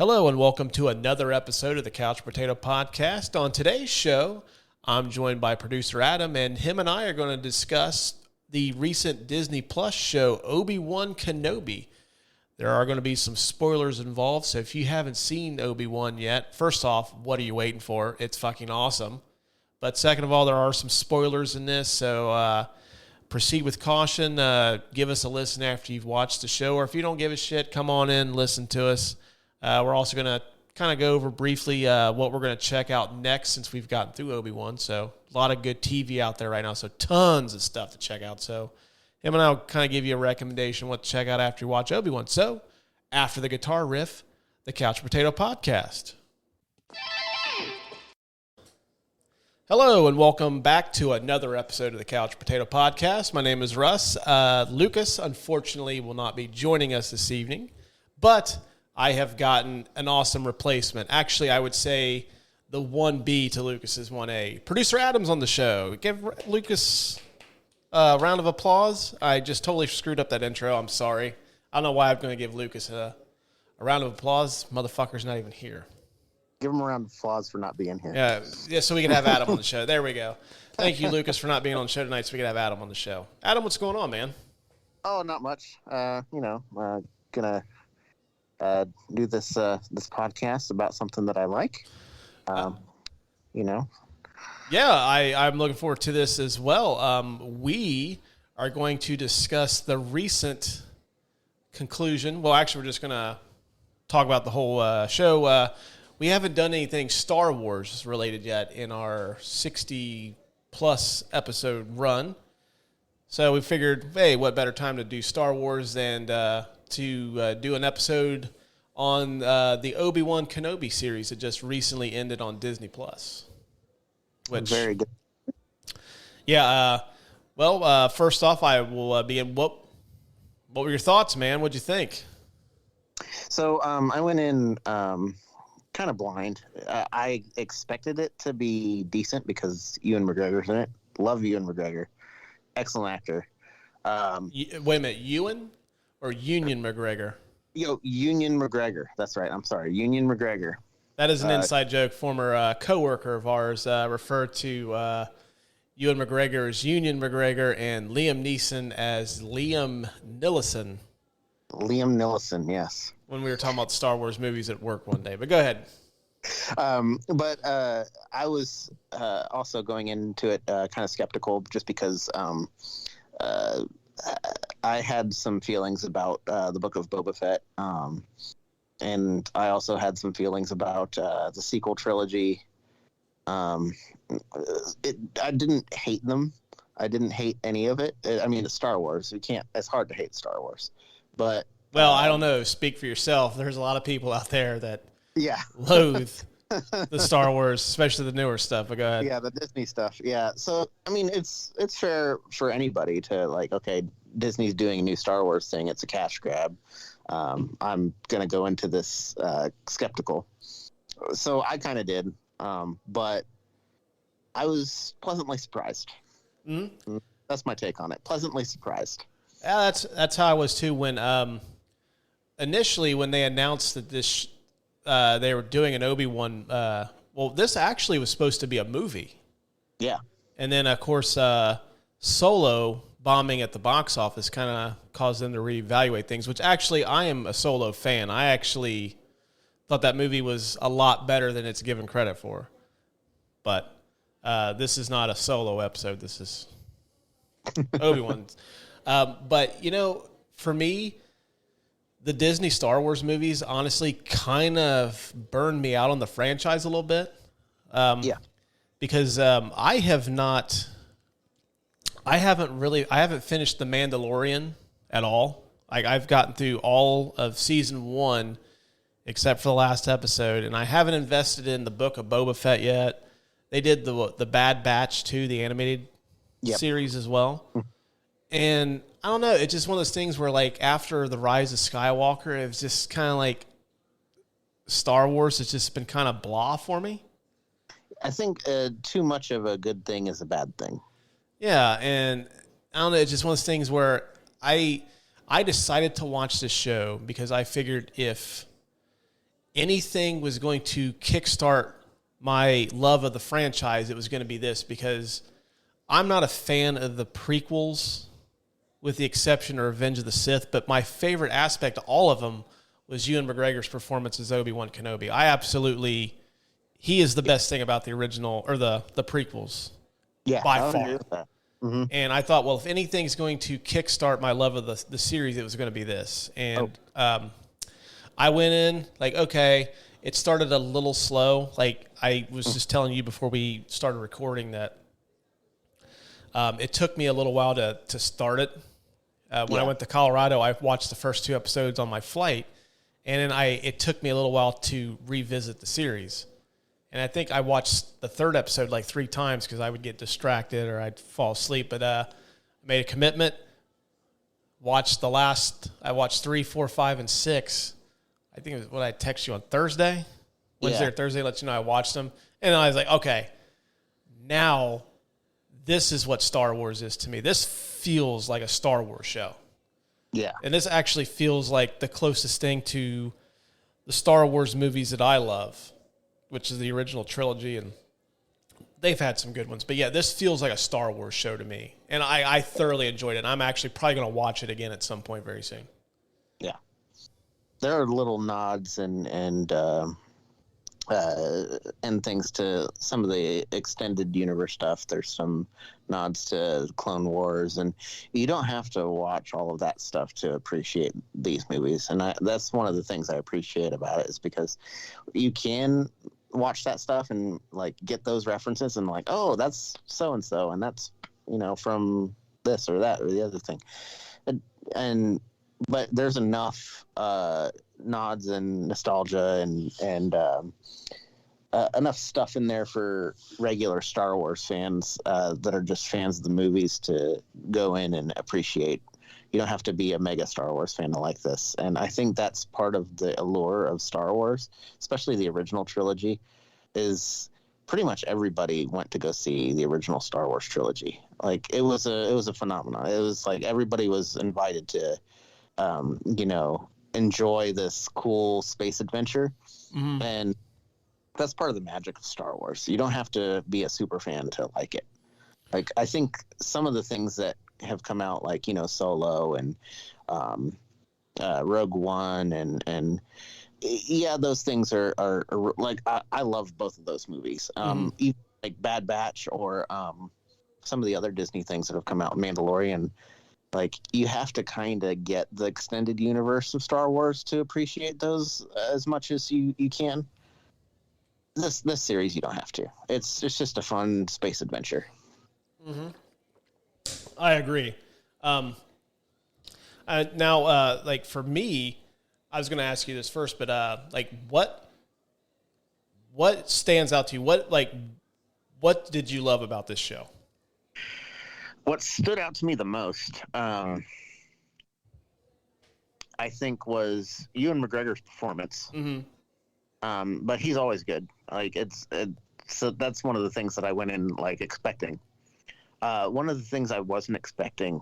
Hello and welcome to another episode of the Couch Potato Podcast. On today's show, I'm joined by producer Adam, and him and I are going to discuss the recent Disney Plus show, Obi Wan Kenobi. There are going to be some spoilers involved, so if you haven't seen Obi-Wan yet, first off, what are you waiting for? It's fucking awesome. But second of all, there are some spoilers in this, so proceed with caution. Give us a listen after you've watched the show, or if you don't give a shit, come on in, listen to us. We're also going to kind of go over briefly what we're going to check out next since we've gotten through Obi-Wan. So a lot of good TV out there right now, so tons of stuff to check out. So him and I will kind of give you a recommendation what to check out after you watch Obi-Wan. So after the guitar riff, the Couch Potato Podcast. Hello and welcome back to another episode of the Couch Potato Podcast. My name is Russ. Lucas, unfortunately, will not be joining us this evening, but I have gotten an awesome replacement. Actually, I would say the 1B to Lucas's 1A. Producer Adam's on the show. Give Lucas a round of applause. I just totally screwed up that intro. I'm sorry. I don't know why I'm going to give Lucas a round of applause. Motherfucker's not even here. Give him a round of applause for not being here. Yeah, so we can have Adam on the show. There we go. Thank you, Lucas, for not being on the show tonight so we can have Adam on the show. Adam, what's going on, man? Oh, not much. Gonna do this podcast about something that I like. Yeah, I'm looking forward to this as well. We are going to discuss the recent conclusion. Well, actually, we're just going to talk about the whole show. We haven't done anything Star Wars related yet in our 60-plus episode run. So we figured, hey, what better time to do Star Wars than to do an episode on the Obi Wan Kenobi series that just recently ended on Disney Plus. Which, very good. Yeah. First off, I will begin. What were your thoughts, man? What'd you think? So I went in kind of blind. I expected it to be decent because Ewan McGregor's in it. Love Ewan McGregor. Excellent actor. Wait a minute, Ewan or Union McGregor? Union McGregor. That's right. I'm sorry. Union McGregor. That is an inside joke. Former coworker of ours referred to Ewan McGregor as Union McGregor and Liam Neeson as Liam Nillison. Liam Nillison, yes. When we were talking about Star Wars movies at work one day. But go ahead. But I was also going into it kind of skeptical just because I had some feelings about the Book of Boba Fett. And I also had some feelings about the sequel trilogy. I didn't hate them. I didn't hate any of it. It's Star Wars. It's hard to hate Star Wars. But well, I don't know. Speak for yourself. There's a lot of people out there that loathe the Star Wars, especially the newer stuff. But go ahead. Yeah, the Disney stuff. Yeah. So, it's fair for anybody to like, okay, Disney's doing a new Star Wars thing. It's a cash grab. I'm going to go into this skeptical. So I kind of did. But I was pleasantly surprised. Mm-hmm. That's my take on it. Pleasantly surprised. Yeah, that's how I was too when initially when they announced that this they were doing an Obi-Wan this actually was supposed to be a movie. Yeah. And then of course Solo bombing at the box office kind of caused them to reevaluate things, which actually I am a Solo fan. I actually thought that movie was a lot better than it's given credit for. But this is not a Solo episode. This is Obi-Wan. But, for me, the Disney Star Wars movies honestly kind of burned me out on the franchise a little bit. Because I haven't finished The Mandalorian at all. I've gotten through all of season 1 except for the last episode, and I haven't invested in the Book of Boba Fett yet. They did the Bad Batch too, the animated series as well. And I don't know, it's just one of those things where like after the Rise of Skywalker, it was just kind of like Star Wars has just been kind of blah for me. I think too much of a good thing is a bad thing. Yeah, and I don't know, it's just one of those things where I decided to watch this show because I figured if anything was going to kickstart my love of the franchise, it was going to be this, because I'm not a fan of the prequels with the exception of Revenge of the Sith, but my favorite aspect of all of them was Ewan McGregor's performance as Obi Wan Kenobi. He is the best thing about the original or the prequels, by I would far. agree with that. Mm-hmm. And I thought, well, if anything's going to kickstart my love of the series, it was going to be this. And I went in like, okay, it started a little slow. Like I was just telling you before we started recording that it took me a little while to start it. When I went to Colorado, I watched the first 2 episodes on my flight, and then it took me a little while to revisit the series. And I think I watched the 3rd episode like 3 times because I would get distracted or I'd fall asleep. But I made a commitment. I watched 3, 4, 5, and 6. I think it was what I texted you on Thursday. Wednesday or Thursday, let you know I watched them. And I was like, okay, now this is what Star Wars is to me. This feels like a Star Wars show. Yeah. And this actually feels like the closest thing to the Star Wars movies that I love, which is the original trilogy, and they've had some good ones. But yeah, this feels like a Star Wars show to me, and I thoroughly enjoyed it. And I'm actually probably going to watch it again at some point very soon. Yeah. There are little nods and things to some of the extended universe stuff. There's some nods to Clone Wars, and you don't have to watch all of that stuff to appreciate these movies. And that's one of the things I appreciate about it, is because you can watch that stuff and like get those references and like, oh, that's so and so, and that's from this or that or the other thing, but there's enough nods and nostalgia and enough stuff in there for regular Star Wars fans that are just fans of the movies to go in and appreciate. You don't have to be a mega Star Wars fan to like this. And I think that's part of the allure of Star Wars, especially the original trilogy, is pretty much everybody went to go see the original Star Wars trilogy. Like it was a phenomenon. It was like everybody was invited to enjoy this cool space adventure. Mm-hmm. And that's part of the magic of Star Wars. You don't have to be a super fan to like it. Like, I think some of the things that have come out, like, Solo and Rogue One and yeah, those things are like, I love both of those movies. Even like Bad Batch or some of the other Disney things that have come out, Mandalorian. Like, you have to kind of get the extended universe of Star Wars to appreciate those as much as you can. This series, you don't have to. It's just a fun space adventure. Mm-hmm. I agree. Now, like for me, I was going to ask you this first, but like what stands out to you? What did you love about this show? What stood out to me the most, I think, was Ewan McGregor's performance. Mm-hmm. But he's always good. Like so that's one of the things that I went in like expecting. One of the things I wasn't expecting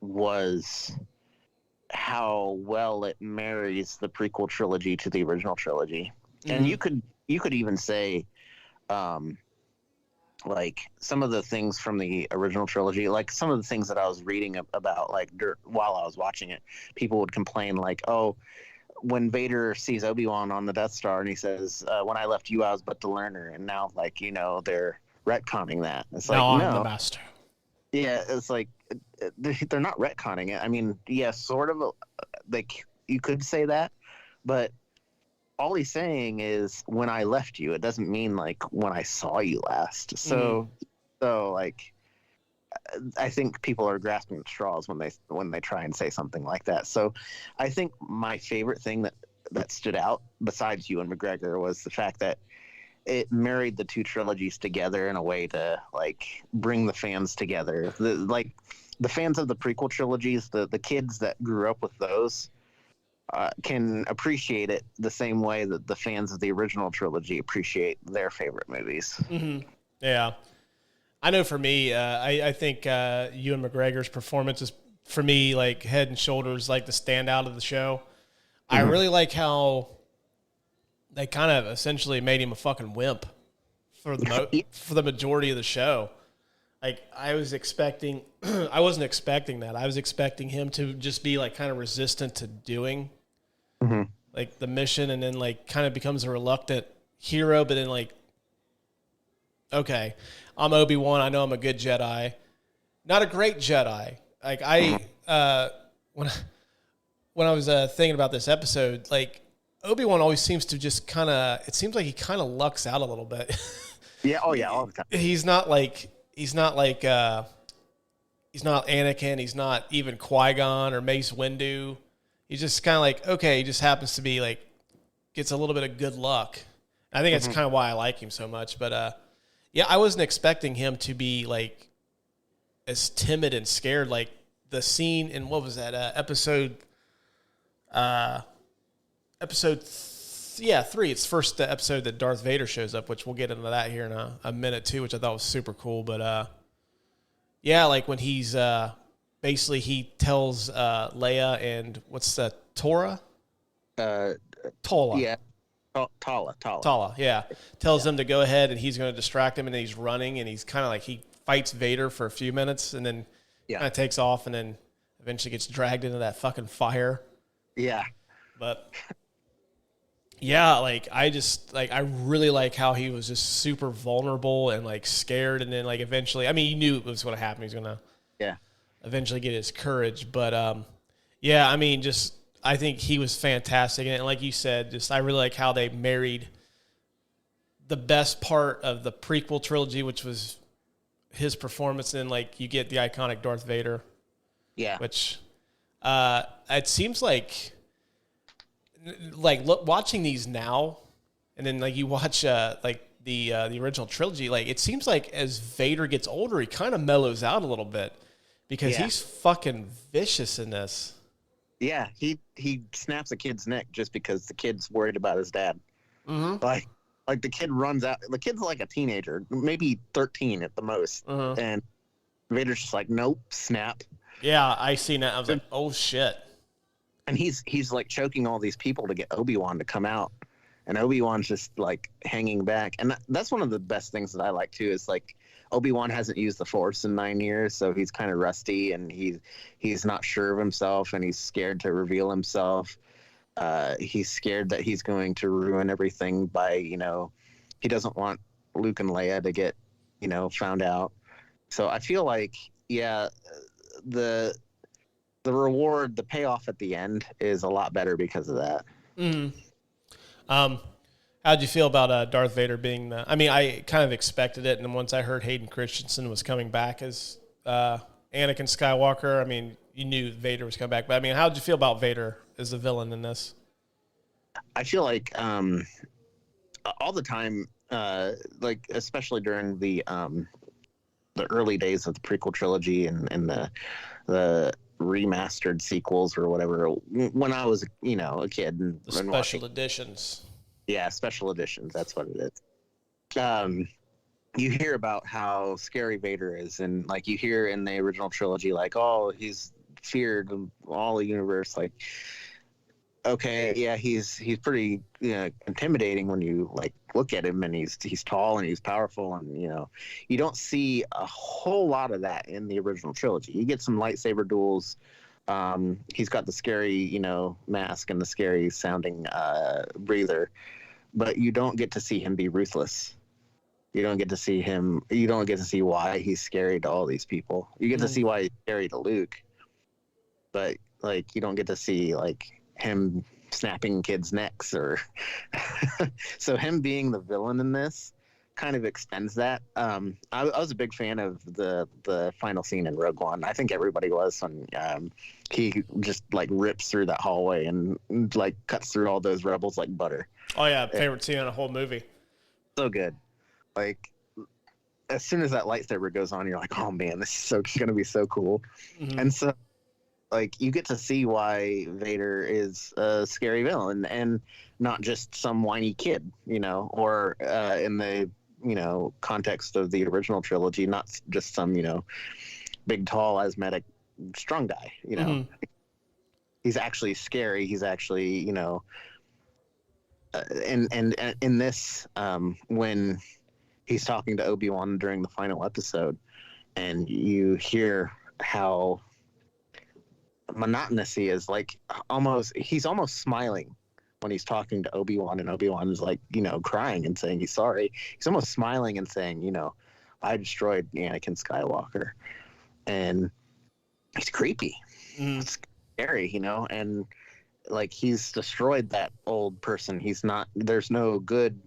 was how well it marries the prequel trilogy to the original trilogy. Mm-hmm. And you could even say, like some of the things from the original trilogy, like some of the things that I was reading about, like while I was watching it, people would complain like, oh, when Vader sees Obi-Wan on the Death Star and he says, when I left you, I was but the learner. And now, like, they're retconning that. It's like, no, I'm the master. Yeah, it's like they're not retconning it. I mean, yeah, sort of. Like, you could say that, but all he's saying is when I left you. It doesn't mean like when I saw you last. So like, I think people are grasping at straws when they try and say something like that. So I think my favorite thing that stood out besides Ewan McGregor was the fact that it married the two trilogies together in a way to like bring the fans together. The fans of the prequel trilogies, the kids that grew up with those, can appreciate it the same way that the fans of the original trilogy appreciate their favorite movies. Mm-hmm. Yeah. I know for me, I think Ewan McGregor's performance is, for me, like head and shoulders, like the standout of the show. Mm-hmm. I really like how they kind of essentially made him a fucking wimp for for the majority of the show. Like I was expecting, I wasn't expecting that. I was expecting him to just be like kind of resistant to doing like the mission, and then like kind of becomes a reluctant hero. But then like, okay, I'm Obi-Wan. I know I'm a good Jedi, not a great Jedi. Like when I was thinking about this episode, like Obi-Wan always seems to just kind of, it seems like he kind of lucks out a little bit. Yeah. Oh yeah. All the time. He's not Anakin. He's not even Qui-Gon or Mace Windu. He's just kind of like, okay, he just happens to be like, gets a little bit of good luck. I think that's kind of why I like him so much. But yeah, I wasn't expecting him to be like as timid and scared. Like the scene in, what was that, episode 3. It's the first episode that Darth Vader shows up, which we'll get into that here in a minute too, which I thought was super cool. But yeah, like when he's basically, he tells Leia and what's the Tola? Yeah. Tala. Yeah. Tells them to go ahead, and he's going to distract him, and then he's running, and he's kind of like, he fights Vader for a few minutes, and then kind of takes off, and then eventually gets dragged into that fucking fire. Yeah. But yeah, like I really like how he was just super vulnerable and like scared, and then like eventually, I mean, he knew it was going to happen. He's going to eventually get his courage. But yeah, I mean, just I think he was fantastic, and like you said, just I really like how they married the best part of the prequel trilogy, which was his performance, and then like you get the iconic Darth Vader. Yeah. Which it seems like watching these now, and then like you watch like the original trilogy, like it seems like as Vader gets older, he kind of mellows out a little bit because he's fucking vicious in this. Yeah, he snaps a kid's neck just because the kid's worried about his dad. Like the kid runs out. The kid's like a teenager, maybe 13 at the most, and Vader's just like, nope, snap. Yeah, I seen that. I was like, oh shit. And he's like choking all these people to get Obi-Wan to come out, and Obi-Wan's just like hanging back. And that's one of the best things that I like too, is like Obi-Wan hasn't used the Force in 9 years, so he's kind of rusty, and he's not sure of himself, and he's scared to reveal himself. He's scared that he's going to ruin everything by, he doesn't want Luke and Leia to get, found out. So I feel like, the reward, the payoff at the end is a lot better because of that. How'd you feel about Darth Vader being the? I mean, I kind of expected it, and then once I heard Hayden Christensen was coming back as Anakin Skywalker, I mean, you knew Vader was coming back. But I mean, how'd you feel about Vader as the villain in this? I feel like all the time, like especially during the early days of the prequel trilogy and the remastered sequels or whatever, when I was a kid, and the special editions. Yeah, special editions. That's what it is. You hear about how scary Vader is, and like you hear in the original trilogy, like, oh, he's feared of all the universe. Like, okay, yeah, he's pretty intimidating when you like look at him, and he's tall and he's powerful, and you don't see a whole lot of that in the original trilogy. You get some lightsaber duels. He's got the scary, mask and the scary sounding breather, but you don't get to see him be ruthless. You don't get to see why he's scary to all these people. You get to see why he's scary to Luke, but like you don't get to see like him snapping kids' necks or so him being the villain in this kind of extends that. I was a big fan of the final scene in Rogue One. I think everybody was, when he just like rips through that hallway and like cuts through all those rebels like butter. Oh yeah, favorite scene in a whole movie. So good. Like as soon as that lightsaber goes on, you're like, oh man, this is gonna be so cool. And so like you get to see why Vader is a scary villain and not just some whiny kid, or in the context of the original trilogy, not just some big tall asthmatic strong guy. He's actually scary. He's actually and in this, when he's talking to Obi-Wan during the final episode, and you hear how monotonous he is, like he's almost smiling when he's talking to Obi-Wan, and Obi-Wan is like, crying and saying he's sorry. He's almost smiling and saying, I destroyed Anakin Skywalker. And it's creepy. It's scary, and like he's destroyed that old person. There's no good.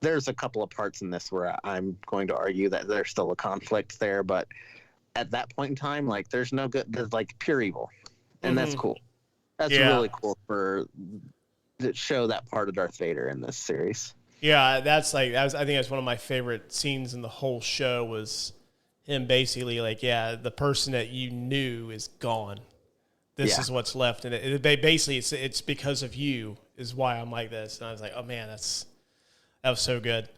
There's a couple of parts in this where I'm going to argue that there's still a conflict there, but at that point in time, like there's no good, there's like pure evil. And that's cool. That's really cool to show that part of Darth Vader in this series. Yeah, I think that's one of my favorite scenes in the whole show was him basically like, the person that you knew is gone. This is what's left. And basically it's because of you is why I'm like this. And I was like, oh man, that was so good.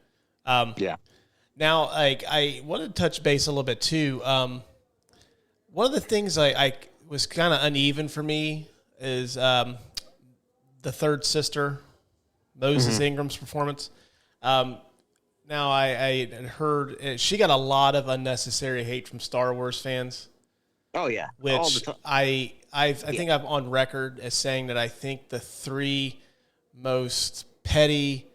Now, like, I wanted to touch base a little bit too. One of the things I was kind of uneven for me is the third sister, Moses Ingram's performance. Now, I had heard she got a lot of unnecessary hate from Star Wars fans. Oh yeah, which all the time. I think I'm on record as saying that I think the three most petty,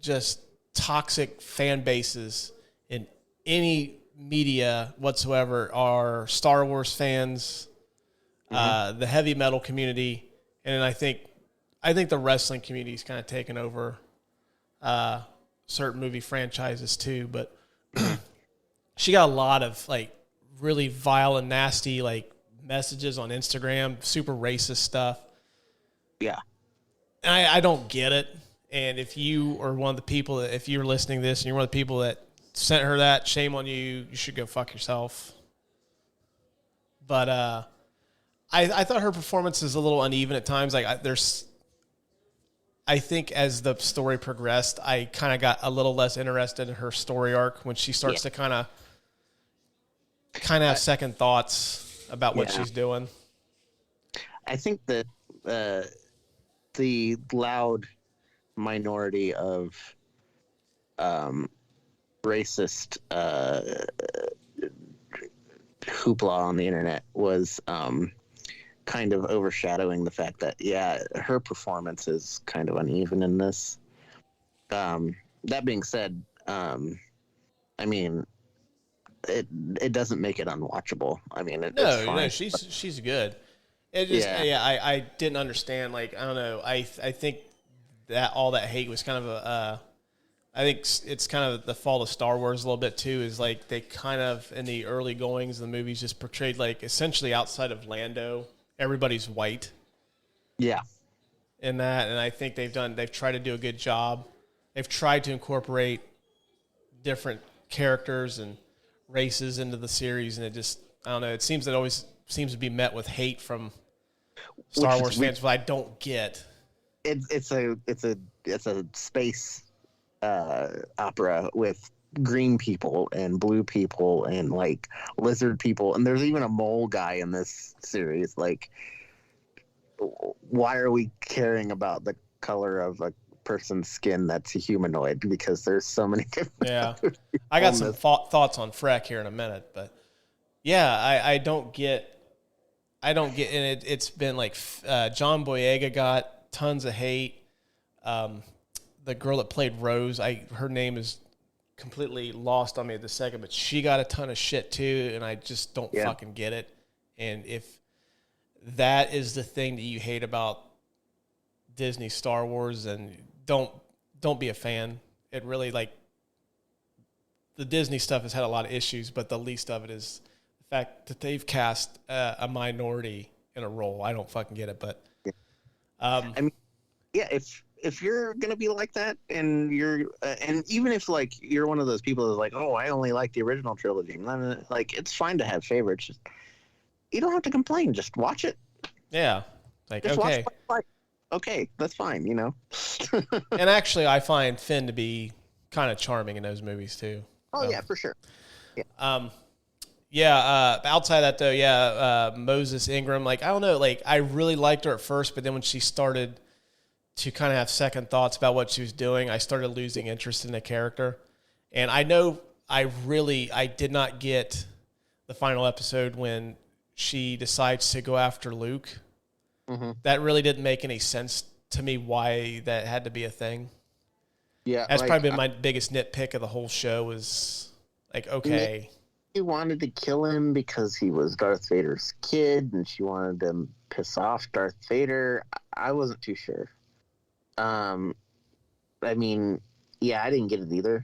just toxic fan bases in any media whatsoever are Star Wars fans, the heavy metal community, and I think the wrestling community is kind of taken over certain movie franchises too. But she got a lot of like really vile and nasty like messages on Instagram, super racist stuff. Yeah, and I don't get it. And if you are one of the people that, if you're listening to this and you're one of the people that sent her that, shame on you. You should go fuck yourself. But I thought her performance is a little uneven at times. Like I think as the story progressed, I kind of got a little less interested in her story arc when she starts to kind of have second thoughts about what she's doing. I think that the loud minority of racist hoopla on the internet was kind of overshadowing the fact that her performance is kind of uneven in this. That being said, I mean it doesn't make it unwatchable. I mean it's fine. No, she's good. It just I didn't understand, like, I don't know, I think that all that hate was kind of I think it's kind of the fault of Star Wars a little bit too, is like they kind of in the early goings of the movies just portrayed like essentially outside of Lando, everybody's white. Yeah. In that, and I think they've tried to do a good job. They've tried to incorporate different characters and races into the series, and it just, I don't know, it always seems to be met with hate from Star Wars fans, but I don't get. It's a space opera with green people and blue people and like lizard people, and there's even a mole guy in this series. Like, why are we caring about the color of a person's skin that's a humanoid? Because there's so many different I got some thoughts on Freck here in a minute, but I don't get, and it's been like John Boyega got tons of hate. The girl that played Rose, her name is completely lost on me at the second, but she got a ton of shit too, and I just don't fucking get it. And if that is the thing that you hate about Disney Star Wars, then don't be a fan. It really, like, the Disney stuff has had a lot of issues, but the least of it is the fact that they've cast a minority in a role. I don't fucking get it, but I mean, if you're gonna be like that, and you're and even if like you're one of those people that's like, oh, I only like the original trilogy, then like it's fine to have favorites. Just, you don't have to complain. Just watch it. Yeah, like, just okay, okay, that's fine. You know. And actually, I find Finn to be kind of charming in those movies too. Oh yeah, for sure. Yeah. Yeah, outside that though, Moses Ingram, like I don't know, like I really liked her at first, but then when she started to kind of have second thoughts about what she was doing, I started losing interest in the character. And I know I did not get the final episode when she decides to go after Luke. Mm-hmm. That really didn't make any sense to me why that had to be a thing. Yeah. That's probably been my biggest nitpick of the whole show was like, okay. She wanted to kill him because he was Darth Vader's kid and she wanted to piss off Darth Vader. I wasn't too sure. I mean, yeah, I didn't get it either.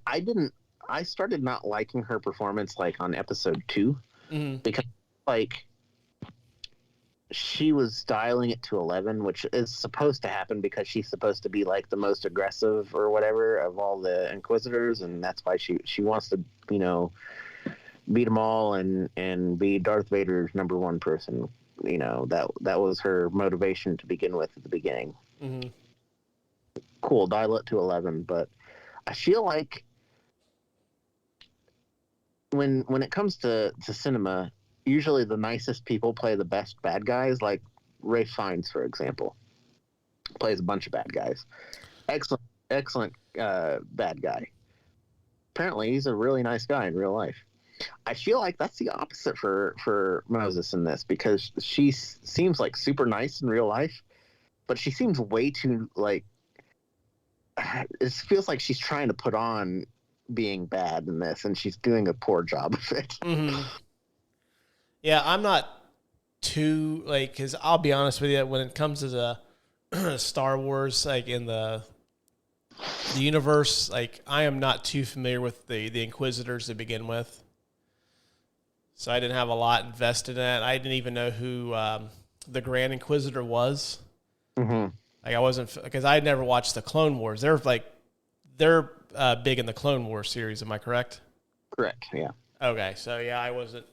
I started not liking her performance like on episode 2 because like she was dialing it to 11, which is supposed to happen because she's supposed to be like the most aggressive or whatever of all the Inquisitors, and that's why she wants to, beat them all and be Darth Vader's number one person. That was her motivation to begin with at the beginning. Mm-hmm. Cool, dial it to 11, but I feel like when it comes to cinema, usually the nicest people play the best bad guys, like Ralph Fiennes, for example, plays a bunch of bad guys. Excellent bad guy. Apparently, he's a really nice guy in real life. I feel like that's the opposite for Moses in this, because she seems like super nice in real life, but she seems way too, like, it feels like she's trying to put on being bad in this, and she's doing a poor job of it. Mm-hmm. Yeah, I'm not too, like, because I'll be honest with you, when it comes to the Star Wars, like, in the universe, like, I am not too familiar with the Inquisitors to begin with. So I didn't have a lot invested in it. I didn't even know who the Grand Inquisitor was. Mm-hmm. Like, I wasn't, because I had never watched the Clone Wars. They're big in the Clone Wars series. Am I correct? Correct. Yeah. Okay. So yeah, I wasn't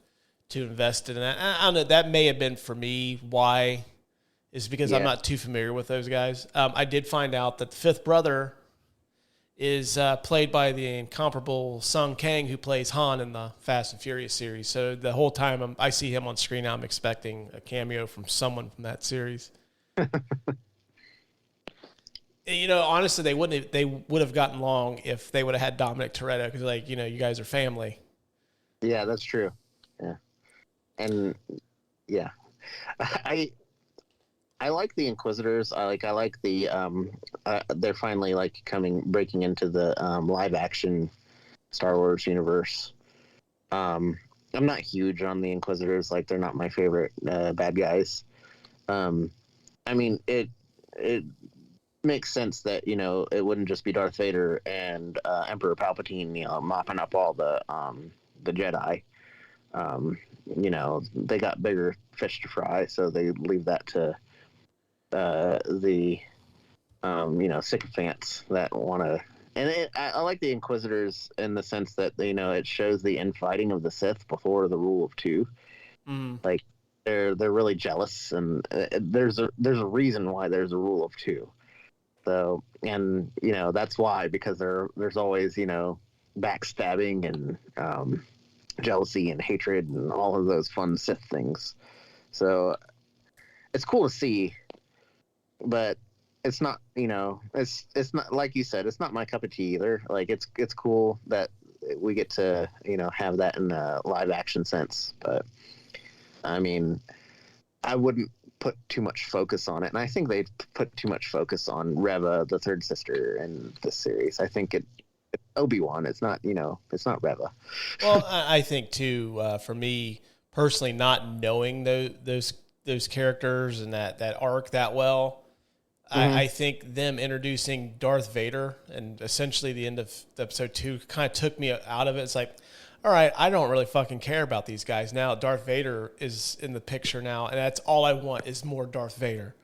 too invested in that. I don't know. That may have been for me. Why? Is because I'm not too familiar with those guys. I did find out that the fifth brother is played by the incomparable Sung Kang, who plays Han in the Fast and Furious series. So the whole time I see him on screen, I'm expecting a cameo from someone from that series. Honestly, they would have gotten along if they would have had Dominic Toretto, because, like, you guys are family. Yeah, that's true. Yeah, and yeah, I like the Inquisitors. I like the they're finally like breaking into the live action Star Wars universe. I'm not huge on the Inquisitors. Like, they're not my favorite bad guys. I mean, it makes sense that it wouldn't just be Darth Vader and Emperor Palpatine mopping up all the Jedi. They got bigger fish to fry, so they leave that to the sycophants that want to. And I like the Inquisitors in the sense that it shows the infighting of the Sith before the Rule of Two. Like, they're really jealous, and there's a reason why there's a Rule of Two. So, and that's why, because there's always backstabbing and jealousy and hatred and all of those fun Sith things. So it's cool to see, but it's not it's not, like you said, it's not my cup of tea either. Like, it's cool that we get to have that in a live action sense, but I mean, I wouldn't put too much focus on it, and I think they put too much focus on Reva, the third sister, in this series. I think it's Obi-Wan. It's not it's not Reva. Well, I think too, for me personally, not knowing those characters and that arc that well, I think them introducing Darth Vader and essentially the end of episode 2 kind of took me out of it. It's like, all right, I don't really fucking care about these guys now. Darth Vader is in the picture now, and that's all I want is more Darth Vader.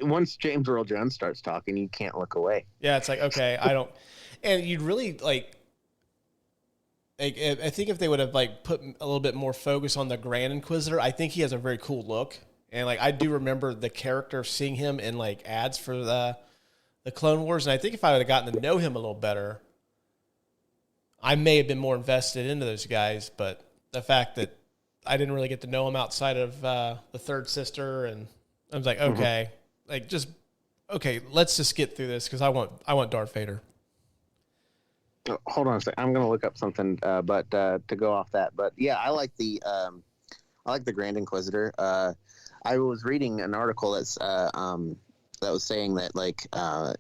Once James Earl Jones starts talking, you can't look away. Yeah, it's like, okay, I don't... And you'd really, like, I think if they would have, like, put a little bit more focus on the Grand Inquisitor, I think he has a very cool look. And, like, I do remember the character, seeing him in, like, ads for the Clone Wars, and I think if I would have gotten to know him a little better... I may have been more invested into those guys, but the fact that I didn't really get to know them outside of the third sister, and I was like, okay, let's just get through this because I want Darth Vader. Hold on a second. I'm going to look up something, but to go off that. But yeah, I like the Grand Inquisitor. I was reading an article that was saying that like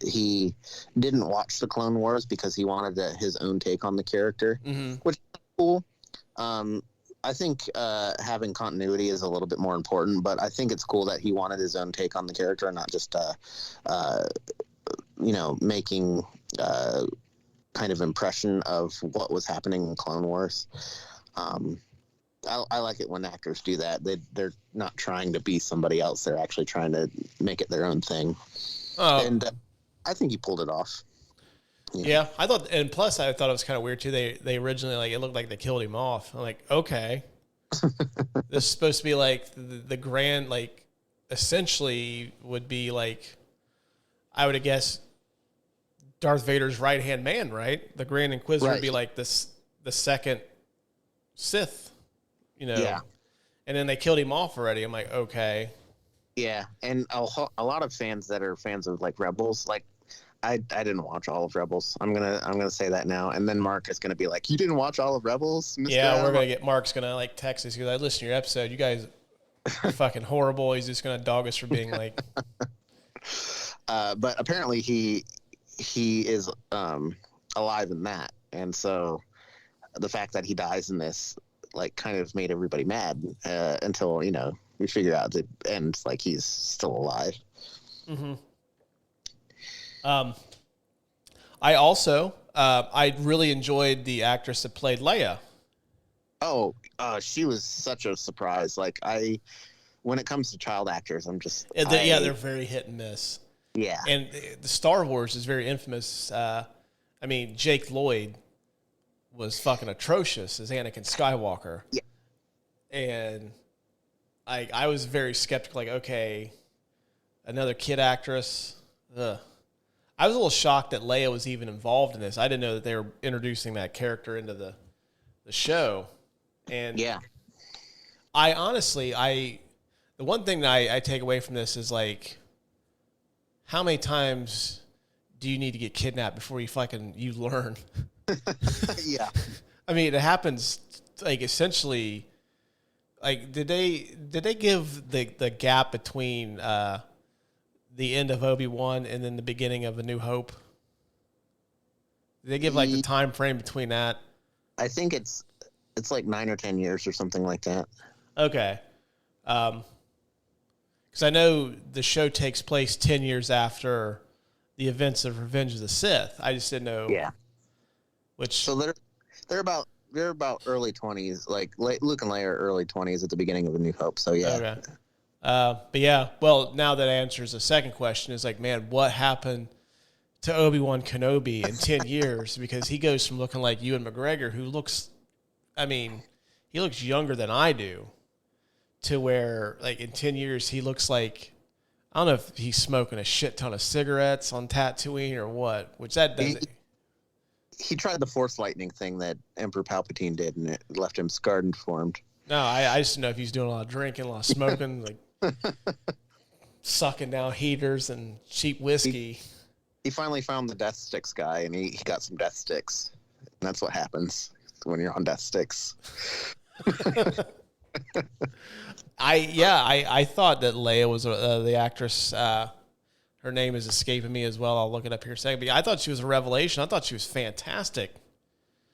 he didn't watch the Clone Wars because he wanted his own take on the character, which is cool. I think having continuity is a little bit more important, but I think it's cool that he wanted his own take on the character and not just making kind of impression of what was happening in Clone Wars. I like it when actors do that. They're not trying to be somebody else. They're actually trying to make it their own thing. And I think he pulled it off. Yeah, I thought, and plus I thought it was kind of weird too. They originally, like, it looked like they killed him off. I'm like, okay, this is supposed to be like the grand, like, essentially would be like, I would have guessed Darth Vader's right hand man, right? The Grand Inquisitor would be like the second Sith, Yeah. And then they killed him off already. I'm like, okay. Yeah, and a lot of fans that are fans of like Rebels, like. I didn't watch all of Rebels. I'm gonna say that now, and then Mark is gonna be like, "You didn't watch all of Rebels?" Mr. Yeah, Adam? we're gonna get Mark's gonna like text us because I listened to your episode. You guys are fucking horrible. He's just gonna dog us for being like. But apparently he is alive in that, and so the fact that he dies in this like kind of made everybody mad until we figure out at the end like he's still alive. Mm-hmm. I also I really enjoyed the actress that played Leia. Oh, she was such a surprise. Like when it comes to child actors, I'm just they're very hit and miss. Yeah, and the Star Wars is very infamous. Jake Lloyd was fucking atrocious as Anakin Skywalker. Yeah, and I was very skeptical. Like, okay, another kid actress. Ugh. I was a little shocked that Leia was even involved in this. I didn't know that they were introducing that character into the show. And yeah, I honestly, the one thing that I take away from this is like, how many times do you need to get kidnapped before you learn? Yeah. I mean, it happens like essentially. Like, did they give the gap between the end of Obi-Wan and then the beginning of A New Hope? Did they give like the time frame between that? I think it's like 9 or 10 years or something like that. Okay. Because I know the show takes place 10 years after the events of Revenge of the Sith. I just didn't know. Yeah. So they're about early 20s. Like Luke and Leia are early 20s at the beginning of A New Hope. So yeah. Okay. But yeah, well, now that answers the second question is like, man, what happened to Obi-Wan Kenobi in 10 years? Because he goes from looking like Ewan McGregor, who looks, he looks younger than I do, to where like in 10 years, he looks like, I don't know if he's smoking a shit ton of cigarettes on Tatooine or what, which that doesn't. He tried the Force lightning thing that Emperor Palpatine did, and it left him scarred and deformed. No, I just know if he's doing a lot of drinking, a lot of smoking, like sucking down heaters and cheap whiskey. He finally found the death sticks guy, and he got some death sticks. And that's what happens when you're on death sticks. I thought that Leia was the actress. Her name is escaping me as well. I'll look it up here in a second. But I thought she was a revelation. I thought she was fantastic.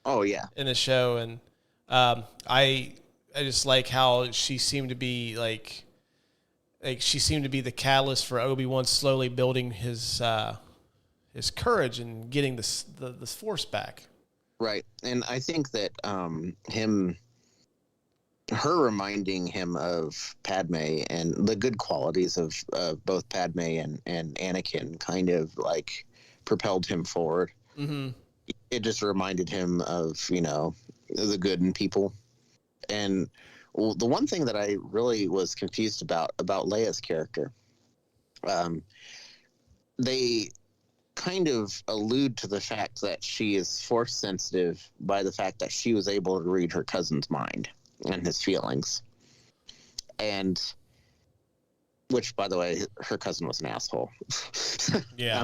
Oh yeah, in the show, and I just like how she seemed to be like she seemed to be the catalyst for Obi-Wan slowly building his courage and getting this Force back. Right, and I think that her reminding him of Padme and the good qualities of both Padme and Anakin kind of like propelled him forward. Mm-hmm. It just reminded him of, the good in people. And the one thing that I really was confused about Leia's character, they kind of allude to the fact that she is force sensitive by the fact that she was able to read her cousin's mind and his feelings. And which, by the way, her cousin was an asshole. Yeah.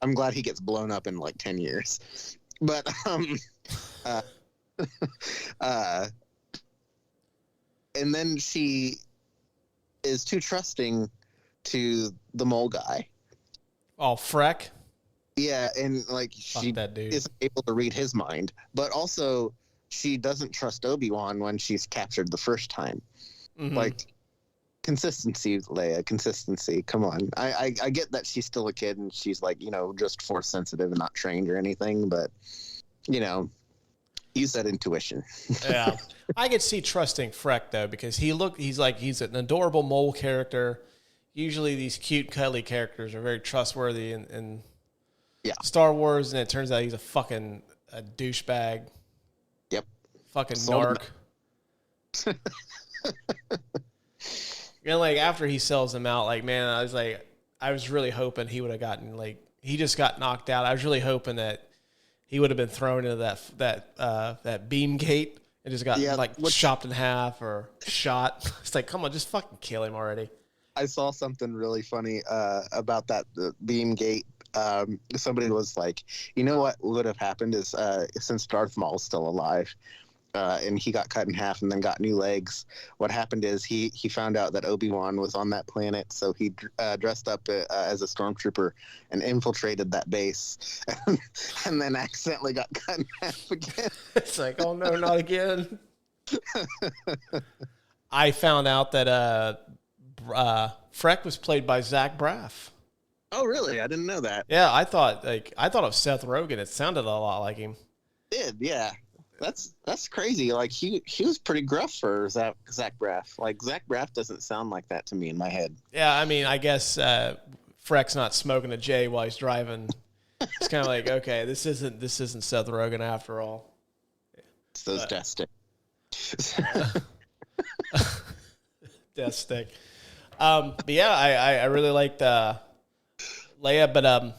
I'm glad he gets blown up in like 10 years. But and then she is too trusting to the mole guy. Oh, Freck. Yeah, and like she isn't able to read his mind, but also she doesn't trust Obi-Wan when she's captured the first time. Mm-hmm. Like, consistency, Leia, consistency. Come on. I get that she's still a kid and she's like, you know, just force sensitive and not trained or anything, but you know, use that intuition. Yeah. I could see trusting Freck though, because he's an adorable mole character. Usually these cute, cuddly characters are very trustworthy in Star Wars, and it turns out he's a douchebag. Yep. Fucking narc. And like after he sells him out, like, man, I was really hoping he would have gotten, like, he just got knocked out. I was really hoping that he would have been thrown into that beam gate and just got chopped in half or shot. It's like, come on, just fucking kill him already. I saw something really funny about that beam gate. Somebody was like, you know what would have happened is since Darth Maul's still alive, and he got cut in half and then got new legs, what happened is he found out that Obi-Wan was on that planet, so he dressed up as a stormtrooper and infiltrated that base and then accidentally got cut in half again. It's like, oh no, not again. I found out that Freck was played by Zach Braff. Oh, really? I didn't know that. Yeah, I thought of Seth Rogen. It sounded a lot like him. It did, yeah. That's crazy. Like he was pretty gruff for Zach Braff. Like Zach Braff doesn't sound like that to me in my head. Yeah, I mean, I guess Freck's not smoking a J while he's driving. It's kind of like, okay, this isn't Seth Rogen after all. It's those death sticks. Death stick. But yeah, I really liked Leia, but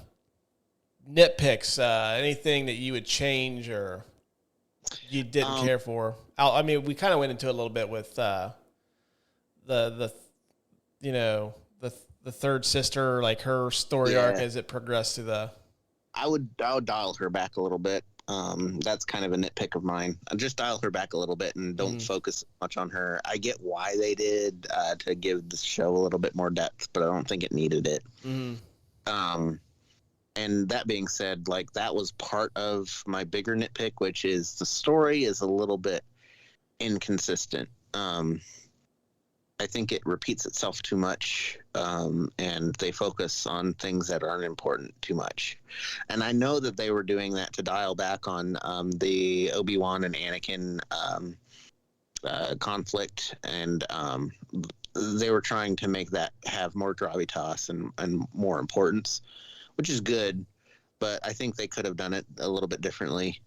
nitpicks, anything that you would change or you didn't care for? I mean, we kind of went into it a little bit with the third sister, like her story arc as it progressed to the. I would dial her back a little bit. That's kind of a nitpick of mine. I'd just dial her back a little bit and don't focus much on her. I get why they did to give the show a little bit more depth, but I don't think it needed it. And that being said, like, that was part of my bigger nitpick, which is the story is a little bit inconsistent. I think it repeats itself too much, and they focus on things that aren't important too much. And I know that they were doing that to dial back on the Obi-Wan and Anakin conflict, and they were trying to make that have more gravitas and more importance, which is good, but I think they could have done it a little bit differently.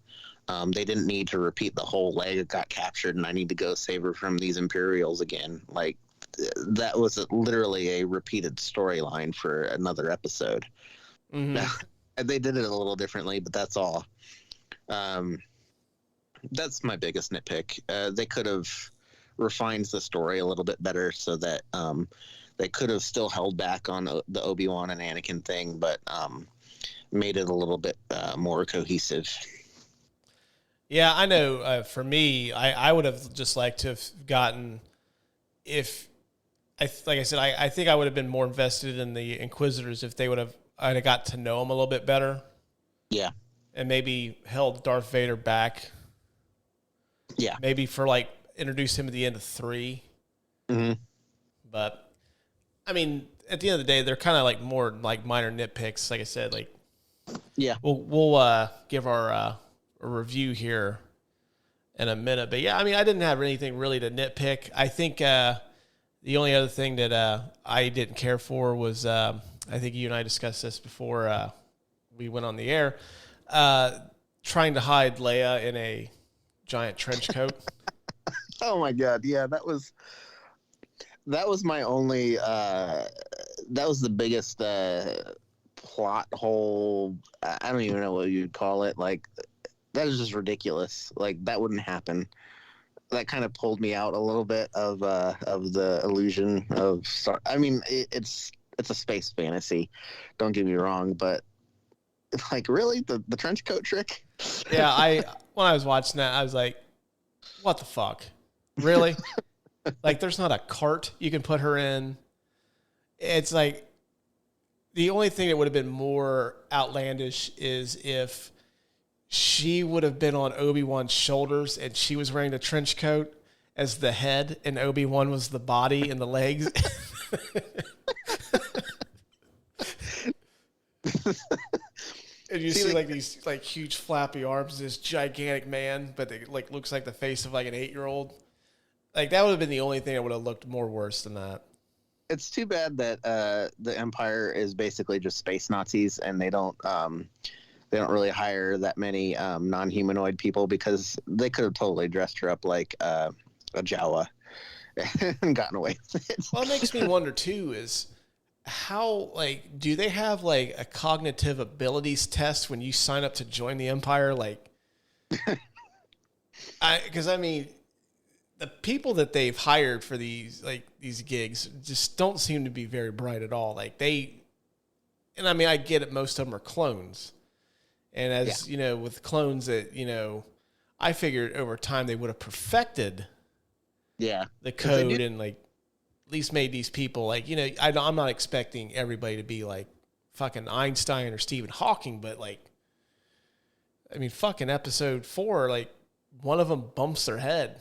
They didn't need to repeat the whole Leia got captured and I need to go save her from these Imperials again. Like, that was literally a repeated storyline for another episode. They did it a little differently, but that's all. That's my biggest nitpick. They could have refined the story a little bit better so that they could have still held back on the Obi-Wan and Anakin thing, but made it a little bit more cohesive. Yeah, I know. For me, I would have just liked to have gotten, like I said, I think I would have been more invested in the Inquisitors if I'd have got to know them a little bit better. Yeah. And maybe held Darth Vader back. Yeah. Maybe introduce him at the end of 3. But, I mean, at the end of the day, they're kind of like more like minor nitpicks. Like I said, like, yeah, we'll give our a review here in a minute. But yeah, I mean, I didn't have anything really to nitpick. I think the only other thing that I didn't care for was I think you and I discussed this before we went on the air, trying to hide Leia in a giant trench coat. Oh my God. Yeah, that was my only, that was the biggest plot hole. I don't even know what you'd call it. Like, that is just ridiculous. Like, that wouldn't happen. That kind of pulled me out a little bit of the illusion of Star. I mean, it's a space fantasy. Don't get me wrong, but like, really, the trench coat trick? Yeah, when I was watching that, I was like, what the fuck? Really? Like, there's not a cart you can put her in. It's like, the only thing that would have been more outlandish is if she would have been on Obi-Wan's shoulders and she was wearing the trench coat as the head and Obi-Wan was the body and the legs. And you see like these like huge flappy arms, this gigantic man, but it like looks like the face of like an 8-year-old. Like, that would have been the only thing that would have looked more worse than that. It's too bad that the Empire is basically just space Nazis, and they don't really hire that many non-humanoid people, because they could have totally dressed her up like a Jawa and gotten away with it. Well, it makes me wonder too is how, like, do they have like a cognitive abilities test when you sign up to join the Empire? Like, because I mean, the people that they've hired for these gigs just don't seem to be very bright at all. Like, and I mean, I get it. Most of them are clones. And as you know, with clones that, I figured over time they would have perfected the code and like at least made these people like, I'm not expecting everybody to be like fucking Einstein or Stephen Hawking, but like, I mean, fucking episode 4, like one of them bumps their head.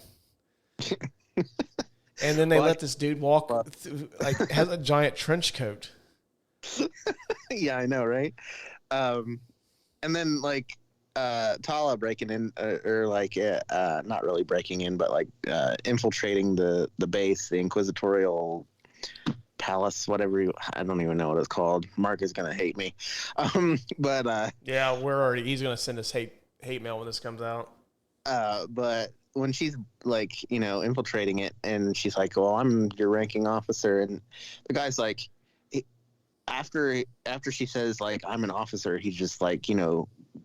And then they let this dude walk through, like, has a giant trench coat. Yeah, I know, right? And then like Tala breaking in, or like not really breaking in, but like infiltrating the base, the Inquisitorial Palace, whatever. I don't even know what it's called. Mark is gonna hate me, but yeah, he's gonna send us hate mail when this comes out. But when she's like, infiltrating it, and she's like, "Well, I'm your ranking officer," and the guy's like, after she says like, "I'm an officer," he just like,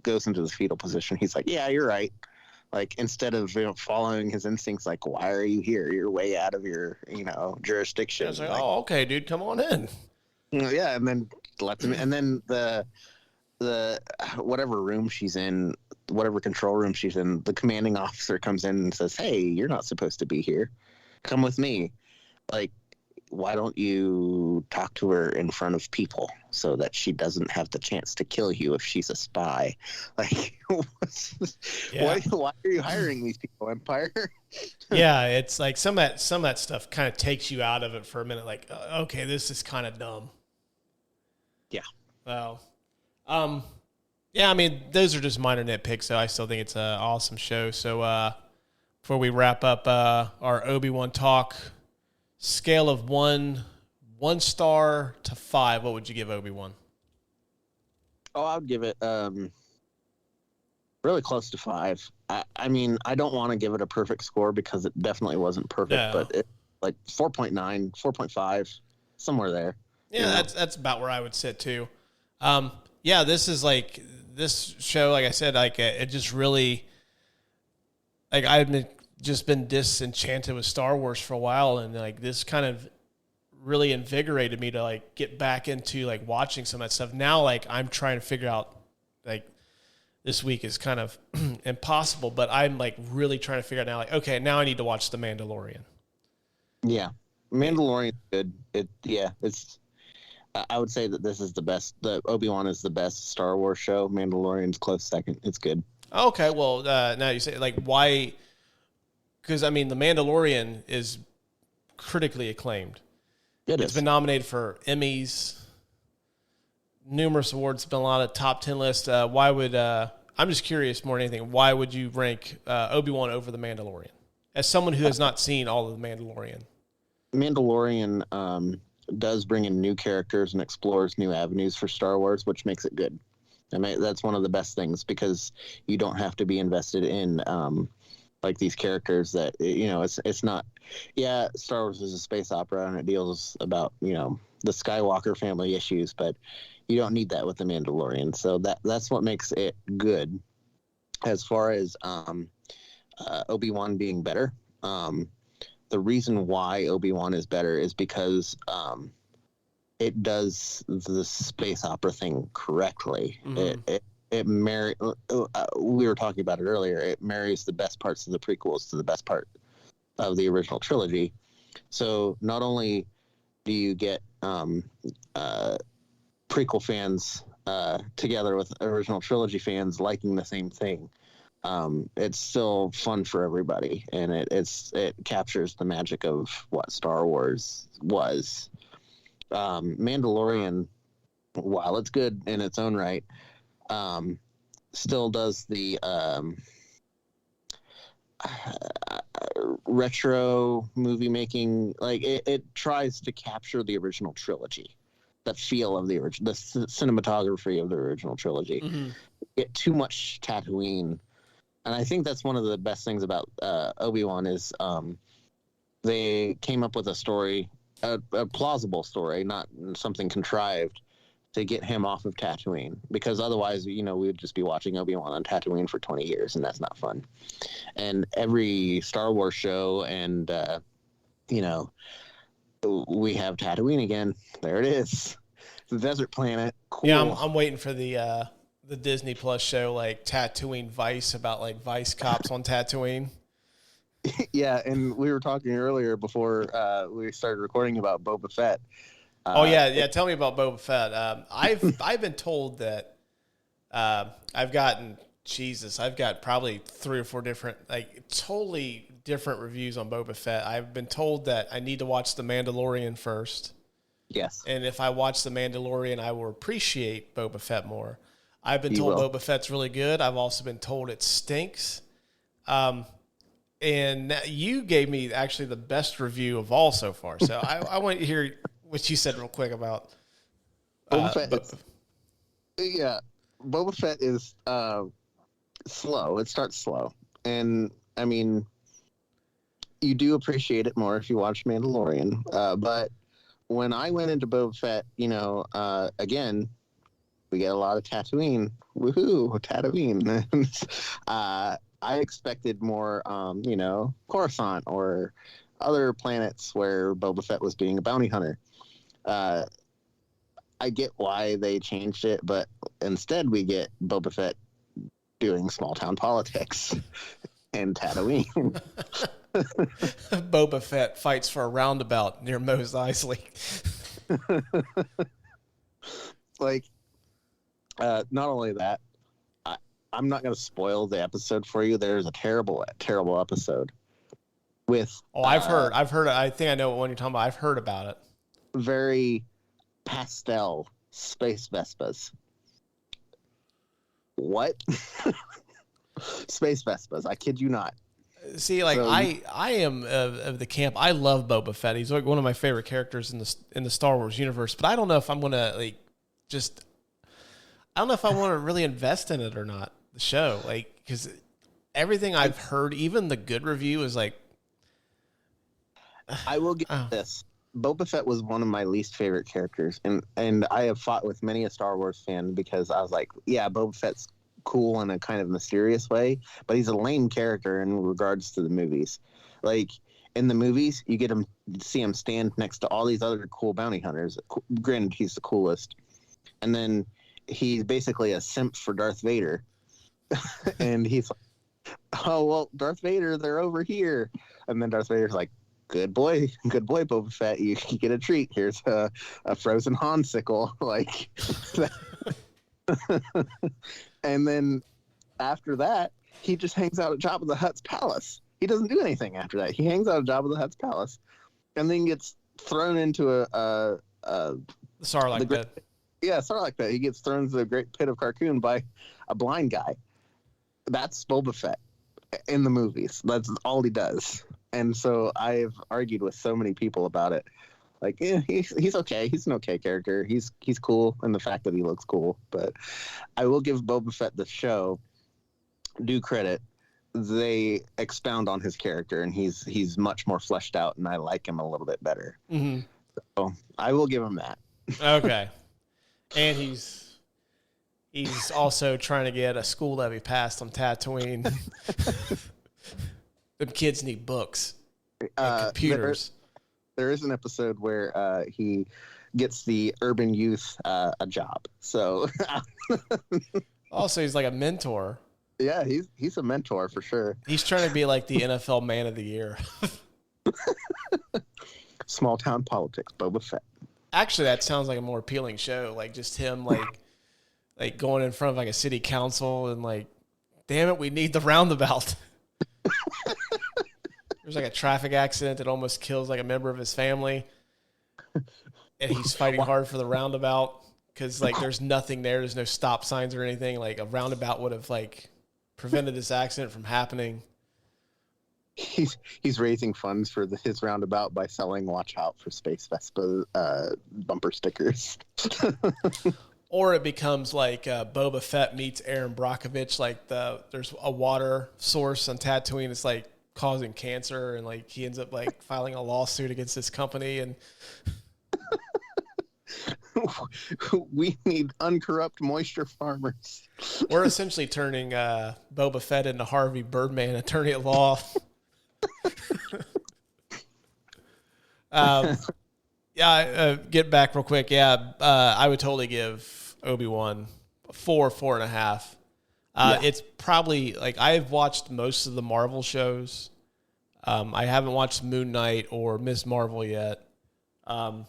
goes into the fetal position. He's like, "Yeah, you're right." Like, instead of following his instincts, like, "Why are you here? You're way out of your jurisdiction." I was like, "Oh, okay, dude, come on in." Yeah, and then lets him. And then the whatever room she's in, whatever control room she's in, the commanding officer comes in and says, "Hey, you're not supposed to be here. Come with me." Like, why don't you talk to her in front of people so that she doesn't have the chance to kill you if she's a spy? Like, why are you hiring these people, Empire? Yeah, it's like some of that stuff kind of takes you out of it for a minute. Like, okay, this is kind of dumb. Yeah. Well, yeah, I mean, those are just minor nitpicks, so I still think it's an awesome show. So before we wrap up our Obi-Wan talk, scale of 1 star to 5, what would you give Obi-Wan? Oh, I would give it really close to 5. I mean, I don't want to give it a perfect score because it definitely wasn't perfect, but it like 4.9, 4.5, somewhere there. Yeah, that's about where I would sit too. Yeah, this is like this show, like I said, like it just really, like I've been disenchanted with Star Wars for a while, and like this kind of really invigorated me to like get back into like watching some of that stuff. Now, like I'm trying to figure out, like this week is kind of impossible, but I'm like really trying to figure out now, like, okay, now I need to watch The Mandalorian. Yeah, Mandalorian is good. It's. I would say that this is the best. The Obi-Wan is the best Star Wars show. Mandalorian's close second. It's good. Okay, well, now you say, like, why? Because, I mean, The Mandalorian is critically acclaimed. It's been nominated for Emmys, numerous awards, been a lot of top 10 lists. Why would, I'm just curious more than anything, why would you rank Obi-Wan over The Mandalorian? As someone who has not seen all of The Mandalorian. Mandalorian does bring in new characters and explores new avenues for Star Wars, which makes it good. I mean, that's one of the best things, because you don't have to be invested in like these characters that, it's not. Yeah, Star Wars is a space opera and it deals about the Skywalker family issues, but you don't need that with the Mandalorian. So that's what makes it good. As far as Obi-Wan being better, the reason why Obi-Wan is better is because it does the space opera thing correctly. Mm-hmm. We were talking about it earlier. It marries the best parts of the prequels to the best part of the original trilogy. So not only do you get prequel fans together with original trilogy fans liking the same thing, it's still fun for everybody, and it captures the magic of what Star Wars was. Mandalorian, while it's good in its own right, still does the retro movie making. Like it tries to capture the original trilogy, the feel of the original, the cinematography of the original trilogy. Mm-hmm. Get too much Tatooine, and I think that's one of the best things about Obi-Wan is they came up with a story, a plausible story, not something contrived, to get him off of Tatooine, because otherwise, we would just be watching Obi-Wan on Tatooine for 20 years, and that's not fun. And every Star Wars show, and we have Tatooine again. There it is, the desert planet. Cool. Yeah, I'm waiting for the Disney Plus show, like Tatooine Vice, about like Vice cops on Tatooine. Yeah, and we were talking earlier before we started recording about Boba Fett. Tell me about Boba Fett. I've been told that I've got probably 3 or 4 different, like totally different reviews on Boba Fett. I've been told that I need to watch The Mandalorian first. Yes. And if I watch The Mandalorian, I will appreciate Boba Fett more. I've been told Boba Fett's really good. I've also been told it stinks. And you gave me actually the best review of all so far. So I want to hear what you said real quick about Boba Fett. Boba Fett is slow. It starts slow. And, I mean, you do appreciate it more if you watch Mandalorian. But when I went into Boba Fett, again, we get a lot of Tatooine. Woohoo, Tatooine. I expected more, Coruscant or other planets where Boba Fett was being a bounty hunter. I get why they changed it, but instead we get Boba Fett doing small town politics in Tatooine. Boba Fett fights for a roundabout near Mos Eisley. Not only that, I'm not going to spoil the episode for you. There's a terrible, terrible episode with. Oh, I've heard. I think I know what one you're talking about. I've heard about it. Very pastel space Vespas. What? Space Vespas. I kid you not. See, I am of the camp. I love Boba Fett. He's like one of my favorite characters in the Star Wars universe. But I don't know if I'm gonna I don't know if I want to really invest in it or not. The show, because everything I've heard, even the good review, is like. I will get this. Boba Fett was one of my least favorite characters, and I have fought with many a Star Wars fan because I was like, yeah, Boba Fett's cool in a kind of mysterious way, but he's a lame character in regards to the movies. Like in the movies, you get him, see him stand next to all these other cool bounty hunters. Granted, he's the coolest, and then he's basically a simp for Darth Vader, and he's like, oh well, Darth Vader, they're over here, and then Darth Vader's like, good boy, Boba Fett. You get a treat. Here's a frozen Han sickle. And then after that, he just hangs out at Jabba the Hutt's palace. He doesn't do anything after that. He hangs out at Jabba the Hutt's palace, and then gets thrown into a Sarlacc pit. Yeah, Sarlacc pit. He gets thrown into the Great Pit of Carkoon by a blind guy. That's Boba Fett in the movies. That's all he does. And so I've argued with so many people about it. Like, he's okay. He's an okay character. He's cool in the fact that he looks cool. But I will give Boba Fett the show due credit. They expound on his character, and he's much more fleshed out, and I like him a little bit better. Mm-hmm. So I will give him that. Okay. And he's also trying to get a school levy passed on Tatooine. Them kids need books and computers. There is an episode where he gets the urban youth a job. So Also, he's like a mentor. yeah, he's a mentor for sure. He's trying to be like the NFL Man of the Year. Small town politics, Boba Fett. Actually, that sounds like a more appealing show. Like just him, like going in front of like a city council and like, damn it, we need the roundabout. There's like a traffic accident that almost kills like a member of his family, and he's fighting hard for the roundabout because like there's nothing there. There's no stop signs or anything. Like a roundabout would have like prevented this accident from happening. He's raising funds for his roundabout by selling "Watch Out for Space Vespa" bumper stickers. Or it becomes like Boba Fett meets Aaron Brockovich. Like there's a water source on Tatooine. It's like causing cancer, and like he ends up like filing a lawsuit against this company. And we need uncorrupt moisture farmers. We're essentially turning Boba Fett into Harvey Birdman, attorney at law. Get back real quick. I would totally give Obi-Wan 4.5. It's probably like I've watched most of the Marvel shows. I haven't watched Moon Knight or Miss Marvel yet. And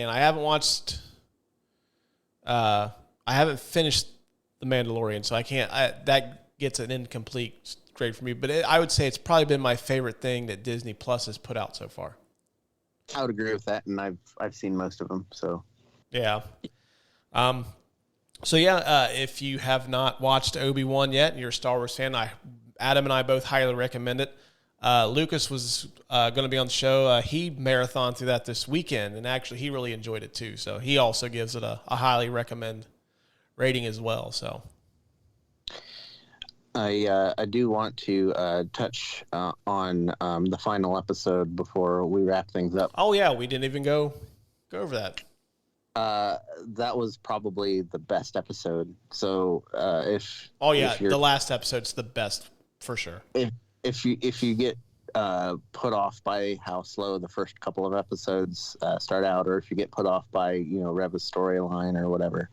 I haven't watched I haven't finished The Mandalorian, so I can't that gets an incomplete grade for me, but I would say it's probably been my favorite thing that Disney Plus has put out so far. I would agree with that, and I've seen most of them, so yeah. If you have not watched Obi-Wan yet and you're a Star Wars fan, Adam and I both highly recommend it. Lucas was going to be on the show. He marathoned through that this weekend, and actually he really enjoyed it too. So he also gives it a highly recommend rating as well. So I do want to touch on the final episode before we wrap things up. Oh yeah, we didn't even go over that. That was probably the best episode. So the last episode's the best for sure. If you get put off by how slow the first couple of episodes start out, or if you get put off by Reva's storyline or whatever,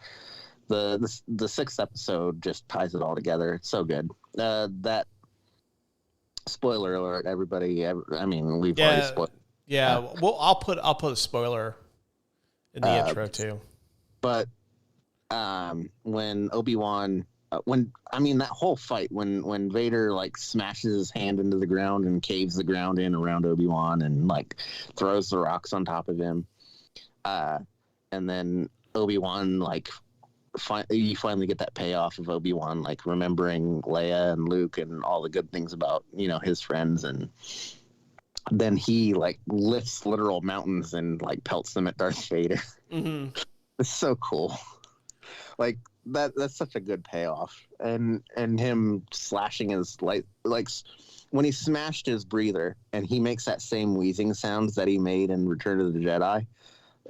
the sixth episode just ties it all together. It's so good. That spoiler alert, everybody. I mean, we've already spoiled. Yeah, well, I'll put a spoiler in the intro too. But when Obi-Wan, that whole fight, when Vader like smashes his hand into the ground and caves the ground in around Obi-Wan and like throws the rocks on top of him, and then Obi-Wan like you finally get that payoff of Obi-Wan like remembering Leia and Luke and all the good things about his friends, and then he like lifts literal mountains and like pelts them at Darth Vader. Mm-hmm. It's so cool. Like that's such a good payoff, and him slashing his like when he smashed his breather and he makes that same wheezing sounds that he made in Return of the Jedi.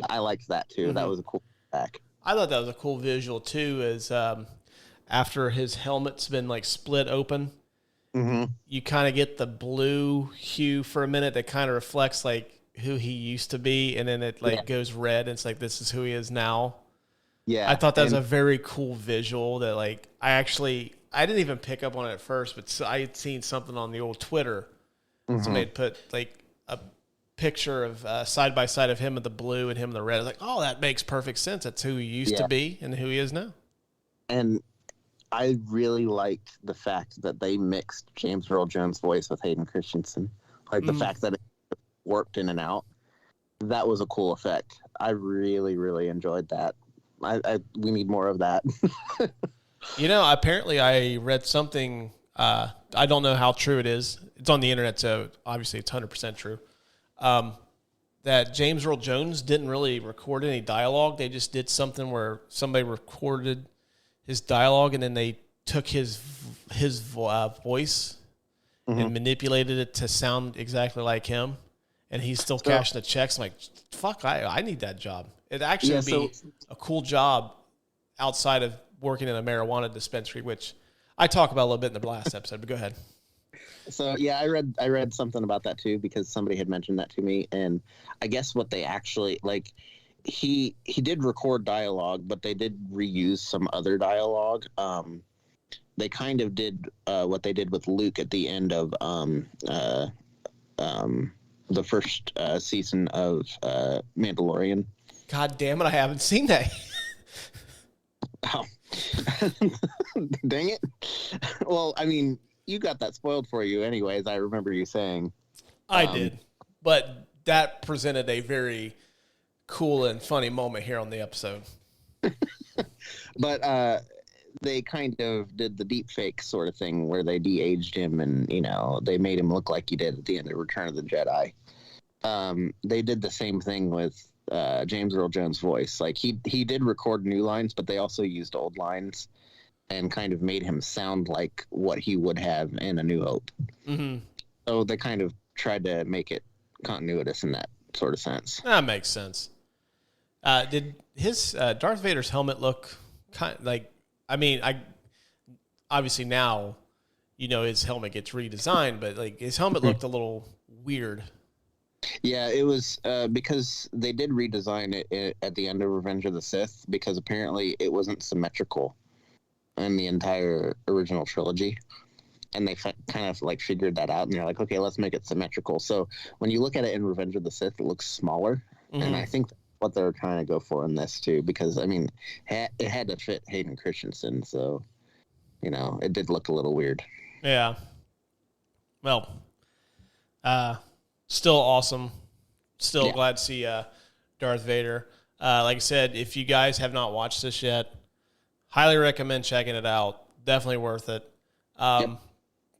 I liked that too. Mm-hmm. That was a cool back. I thought that was a cool visual too. Is after his helmet's been like split open, mm-hmm. you kind of get the blue hue for a minute that kind of reflects like who he used to be, and then it goes red. And it's like this is who he is now. Yeah, I thought that was a very cool visual that like I didn't even pick up on it at first, but I had seen something on the old Twitter. Mm-hmm. Somebody had put like a picture of side by side of him in the blue and him in the red. I was like, oh, that makes perfect sense. That's who he used to be and who he is now. And I really liked the fact that they mixed James Earl Jones' voice with Hayden Christensen. Like the fact that it worked in and out. That was a cool effect. I really, really enjoyed that. We need more of that. Apparently I read something. I don't know how true it is. It's on the internet, so obviously it's 100% true. That James Earl Jones didn't really record any dialogue. They just did something where somebody recorded his dialogue and then they took his voice and manipulated it to sound exactly like him. and he's still cashing the checks. I'm like, fuck, I need that job. It'd actually be a cool job outside of working in a marijuana dispensary, which I talk about a little bit in the last episode, but go ahead. So yeah, I read something about that too, because somebody had mentioned that to me, and I guess what they actually like, he did record dialogue, but they did reuse some other dialogue. They kind of did what they did with Luke at the end of the first season of Mandalorian. God damn it, I haven't seen that. Oh. Dang it. Well, I mean, you got that spoiled for you anyways. I remember you saying. I did. But that presented a very cool and funny moment here on the episode. But they kind of did the deep fake sort of thing where they de-aged him, and, you know, they made him look like he did at the end of Return of the Jedi. They did the same thing with James Earl Jones' voice. Like, he did record new lines, but they also used old lines and kind of made him sound like what he would have in A New Hope. Mm-hmm. So they kind of tried to make it continuous in that sort of sense. That makes sense. Did his Darth Vader's helmet look kind of like? I mean, obviously now, you know, his helmet gets redesigned, but like his helmet looked a little weird. Yeah, it was because they did redesign it at the end of Revenge of the Sith, because apparently it wasn't symmetrical in the entire original trilogy. And they kind of like figured that out, and they're like, okay, let's make it symmetrical. So when you look at it in Revenge of the Sith, it looks smaller. Mm-hmm. And I think that's what they're trying to go for in this too, because I mean, it had to fit Hayden Christensen. So, you know, it did look a little weird. Yeah. Well, still awesome. Still glad to see Darth Vader. Like I said, if you guys have not watched this yet, highly recommend checking it out. Definitely worth it.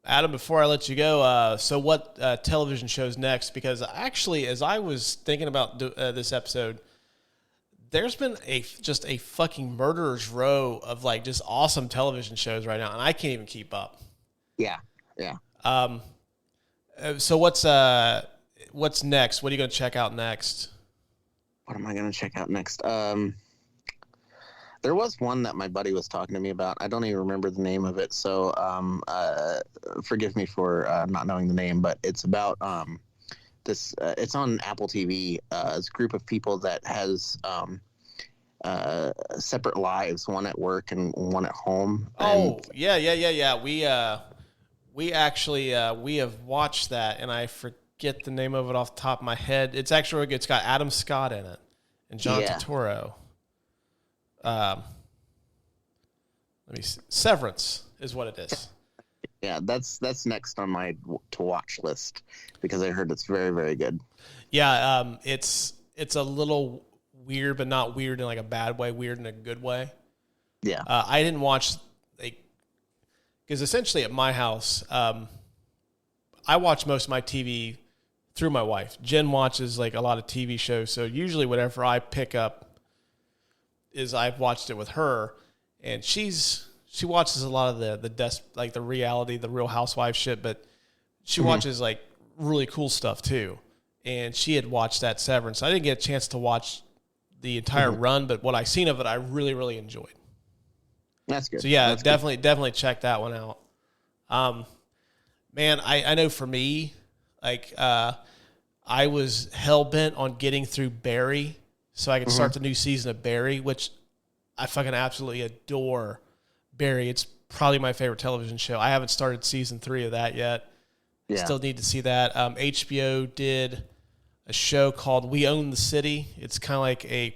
Adam, before I let you go, so what television shows next? Because actually, as I was thinking about this episode, there's been just a fucking murderer's row of like just awesome television shows right now, and I can't even keep up. Yeah. So what's next? What are you going to check out next? What am I going to check out next? There was one that my buddy was talking to me about. I don't even remember the name of it, so forgive me for not knowing the name. But it's about this. It's on Apple TV. It's a group of people that has separate lives, one at work and one at home. Oh, yeah. We actually we have watched that, and I forget the name of it off the top of my head. It's got Adam Scott in it and John Turturro. Let me see. Severance is what it is. Yeah, that's next on my to watch list, because I heard it's very, very good. Yeah, it's a little weird, but not weird in like a bad way. Weird in a good way. Yeah, I didn't watch because essentially at my house, I watch most of my TV through my wife. Jen watches like a lot of TV shows, so usually whatever I pick up is I've watched it with her, and she watches a lot of the reality, the Real Housewives shit, but she watches like really cool stuff too. And she had watched that Severance. I didn't get a chance to watch the entire run, but what I seen of it, I really, really enjoyed. That's good. So yeah, That's definitely check that one out. Man, I know for me, like I was hell bent on getting through Barry, so I could start the new season of Barry, which I fucking absolutely adore. Barry, it's probably my favorite television show. I haven't started season 3 of that yet. Yeah. Still need to see that. HBO did a show called We Own the City. It's kind of like a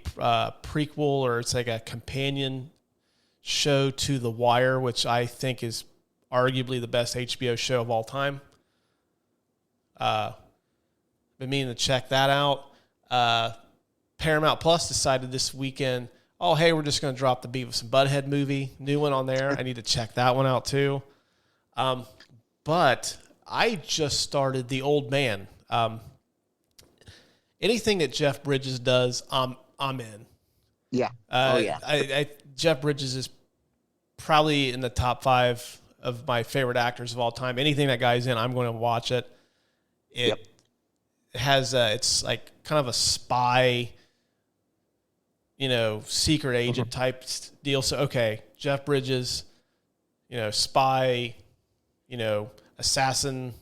prequel, or it's like a companion show to The Wire, which I think is arguably the best HBO show of all time. Been meaning to check that out. Paramount Plus decided this weekend, oh, hey, we're just going to drop the Beavis and Butthead movie. New one on there. I need to check that one out too. But I just started The Old Man. Anything that Jeff Bridges does, I'm in. Yeah. Jeff Bridges is probably in the top 5 of my favorite actors of all time. Anything that guy's in, I'm going to watch it. has it's like kind of a spy, secret agent type deal. So okay, Jeff Bridges, spy, assassin.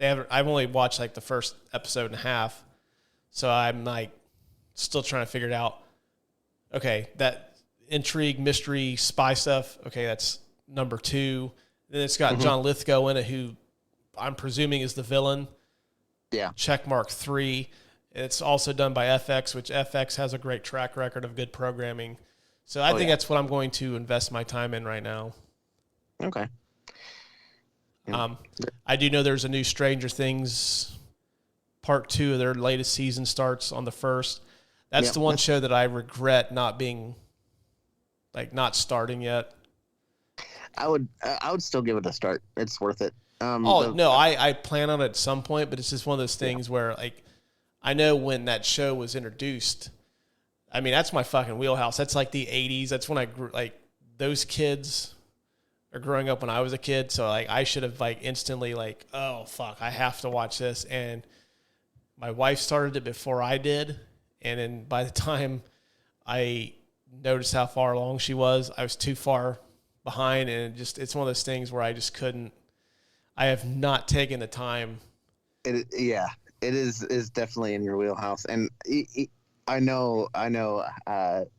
I've only watched like the first episode and a half, so I'm like still trying to figure it out. Okay, that intrigue, mystery, spy stuff. Okay, that's number 2. Then it's got John Lithgow in it, who I'm presuming is the villain. Yeah. Checkmark 3. It's also done by FX, which FX has a great track record of good programming. So I think that's what I'm going to invest my time in right now. Okay. I do know there's a new Stranger Things part 2 of their latest season starts on the 1st. That's the one show that I regret not starting yet. I would still give it a start. It's worth it. I plan on it at some point, but it's just one of those things where, like, I know when that show was introduced, I mean, that's my fucking wheelhouse. That's like the 80s. That's when I grew, like, those kids are growing up when I was a kid. So, like, I should have, like, instantly, like, oh, fuck, I have to watch this. And my wife started it before I did. And then by the time I noticed how far along she was, I was too far behind. And it's one of those things where I just couldn't. I have not taken the time. It is definitely in your wheelhouse, and I know.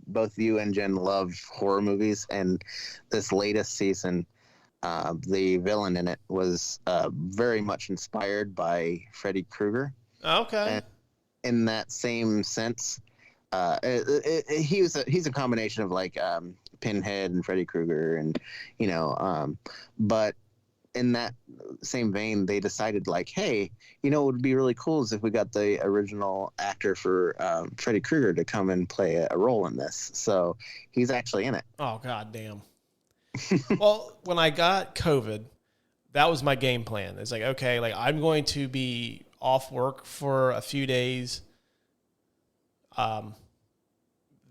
Both you and Jen love horror movies, and this latest season, the villain in it was very much inspired by Freddy Krueger. Okay. And in that same sense, he's a combination of like Pinhead and Freddy Krueger, and but in that same vein, they decided, like, hey, what would be really cool is if we got the original actor for Freddy Krueger to come and play a role in this. So he's actually in it. Oh, God damn. Well, when I got COVID, that was my game plan. It's like, okay, like, I'm going to be off work for a few days.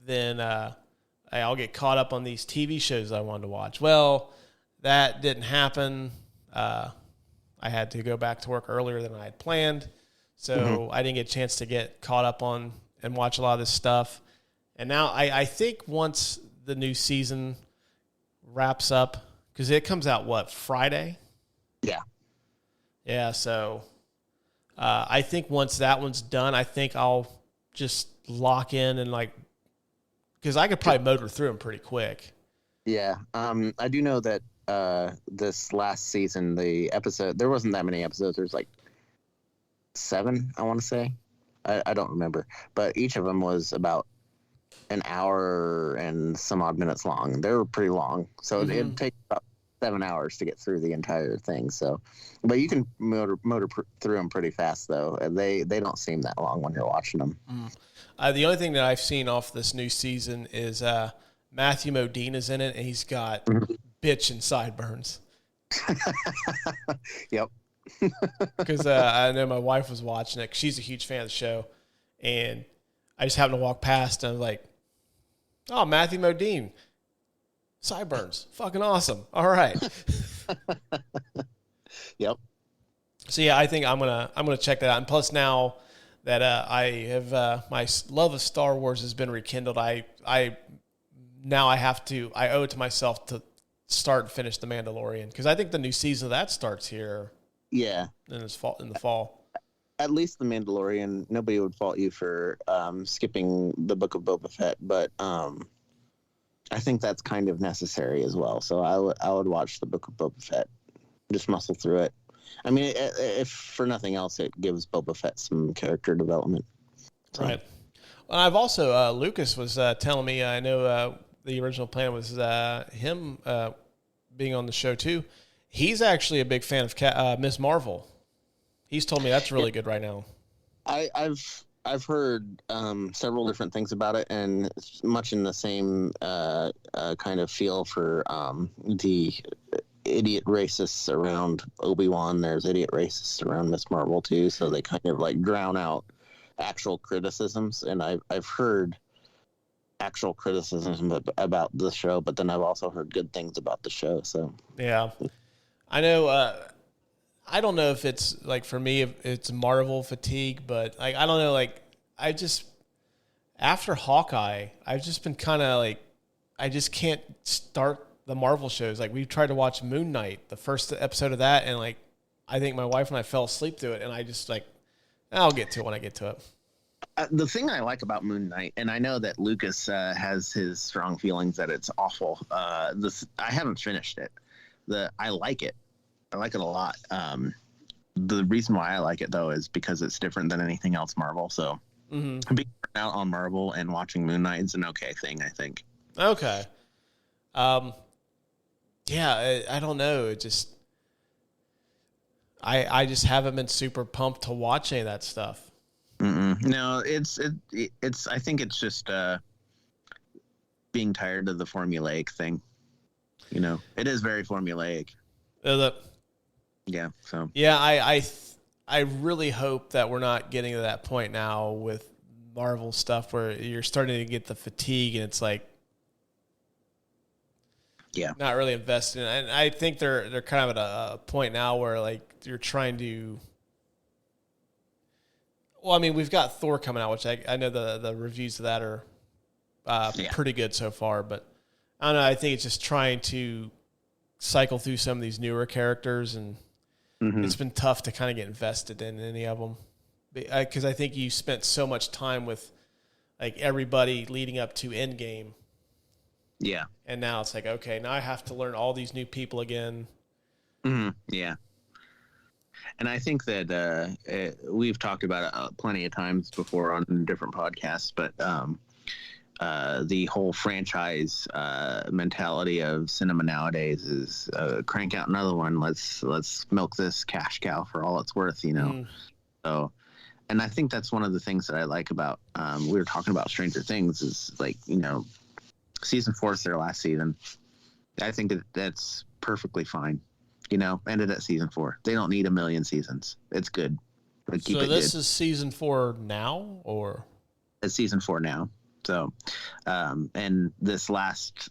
Then I'll get caught up on these TV shows I wanted to watch. Well, that didn't happen. I had to go back to work earlier than I had planned, so I didn't get a chance to get caught up on and watch a lot of this stuff. And now I think once the new season wraps up, because it comes out, Friday? Yeah. Yeah, so I think once that one's done, I think I'll just lock in and, like, because I could probably motor through them pretty quick. Yeah. I do know that this last season, the episode, there wasn't that many episodes. There's like 7, I want to say. I don't remember, but each of them was about an hour and some odd minutes long. They were pretty long, so it'd take about 7 hours to get through the entire thing. So, but you can motor through them pretty fast, though. They don't seem that long when you're watching them. The only thing that I've seen off this new season is Matthew Modine is in it, and he's got bitch and sideburns. Yep. Because I know my wife was watching it. She's a huge fan of the show, and I just happened to walk past, and I'm like, "Oh, Matthew Modine, sideburns, fucking awesome! All right." Yep. So yeah, I think I'm gonna check that out. And plus, now that I have my love of Star Wars has been rekindled, I owe it to myself to start and finish The Mandalorian, because I think the new season of that starts here. Yeah. In the fall. At least The Mandalorian, nobody would fault you for skipping the Book of Boba Fett, but I think that's kind of necessary as well. So I would watch the Book of Boba Fett, just muscle through it. I mean, if for nothing else, it gives Boba Fett some character development. So. Right. Well, I've also Lucas was telling me, I know the original plan was him being on the show too. He's actually a big fan of Miss Marvel. He's told me that's really good right now. I've heard several different things about it, and it's much in the same kind of feel for the idiot racists around Obi-Wan. There's idiot racists around Miss Marvel too, so they kind of like drown out actual criticisms. And I've heard actual criticisms about the show, but then I've also heard good things about the show. So yeah, I know. I don't know if it's like for me, if it's Marvel fatigue, but like I don't know, like I just after Hawkeye, I've just been kind of like I just can't start the Marvel shows. Like we tried to watch Moon Knight, the first episode of that, and like I think my wife and I fell asleep through it, and I just like I'll get to it when I get to it. The thing I like about Moon Knight, and I know that Lucas has his strong feelings that it's awful. I haven't finished it. I like it. I like it a lot. The reason why I like it though is because it's different than anything else Marvel. So being out on Marvel and watching Moon Knight is an okay thing, I think. Okay. Yeah, I don't know. It just I just haven't been super pumped to watch any of that stuff. No, it's. I think it's just being tired of the formulaic thing. You know, it is very formulaic. Yeah. So. Yeah, I really hope that we're not getting to that point now with Marvel stuff where you're starting to get the fatigue and it's like, yeah, not really invested in it. And I think they're kind of at a point now where like you're trying to. Well, I mean, we've got Thor coming out, which I know the reviews of that are pretty good so far. But I don't know. I think it's just trying to cycle through some of these newer characters, and it's been tough to kind of get invested in any of them. Because I think you spent so much time with like everybody leading up to Endgame. Yeah. And now it's like, okay, now I have to learn all these new people again. Yeah. And I think that we've talked about it plenty of times before on different podcasts, but the whole franchise mentality of cinema nowadays is crank out another one. Let's milk this cash cow for all it's worth, you know. So, and I think that's one of the things that I like about we were talking about Stranger Things is like, you know, season 4 is their last season. I think that's perfectly fine. You know, ended at season 4. They don't need a million seasons. It's good. But keep so it this good. Is season 4 now, or It's season 4 now. So, and this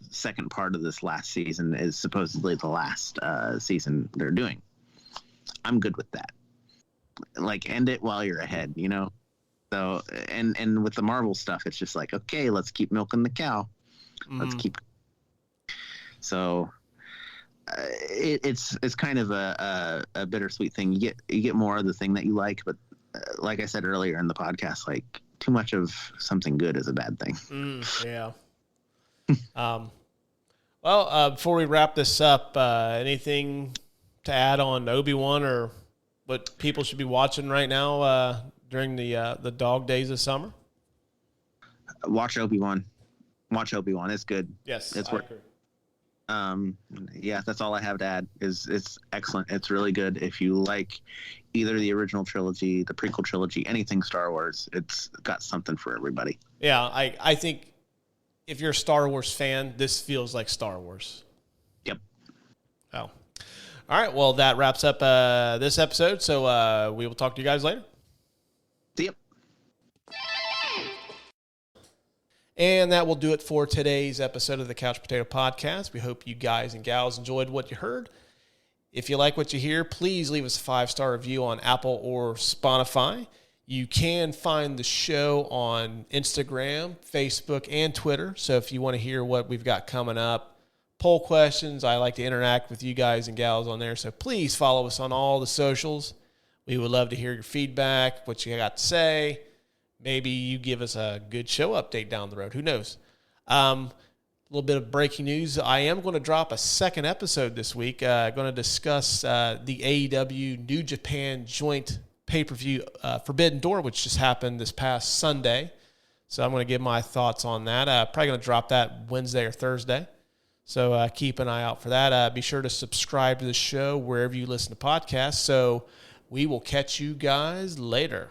second part of this last season is supposedly the last season they're doing. I'm good with that. Like, end it while you're ahead, you know. So, and with the Marvel stuff, it's just like, okay, let's keep milking the cow. Let's keep. So. It's kind of a bittersweet thing. You get more of the thing that you like, but like I said earlier in the podcast, like too much of something good is a bad thing. Yeah. Well, before we wrap this up, anything to add on Obi-Wan or what people should be watching right now during the dog days of summer? Watch Obi-Wan. It's good. Yes, it's I agree. Yeah, that's all I have to add. It's excellent. It's really good. If you like either the original trilogy, the prequel trilogy, anything Star Wars, it's got something for everybody. Yeah, I think if you're a Star Wars fan, this feels like Star Wars. Yep. Oh. All right, well, that wraps up this episode, so we will talk to you guys later. See ya. And that will do it for today's episode of the Couch Potato Podcast. We hope you guys and gals enjoyed what you heard. If you like what you hear, please leave us a 5-star review on Apple or Spotify. You can find the show on Instagram, Facebook, and Twitter. So if you want to hear what we've got coming up, poll questions, I like to interact with you guys and gals on there. So please follow us on all the socials. We would love to hear your feedback, what you got to say. Maybe you give us a good show update down the road. Who knows? A little bit of breaking news. I am going to drop a second episode this week. Going to discuss the AEW New Japan joint pay-per-view Forbidden Door, which just happened this past Sunday. So I'm going to give my thoughts on that. Probably going to drop that Wednesday or Thursday. So keep an eye out for that. Be sure to subscribe to the show wherever you listen to podcasts. So we will catch you guys later.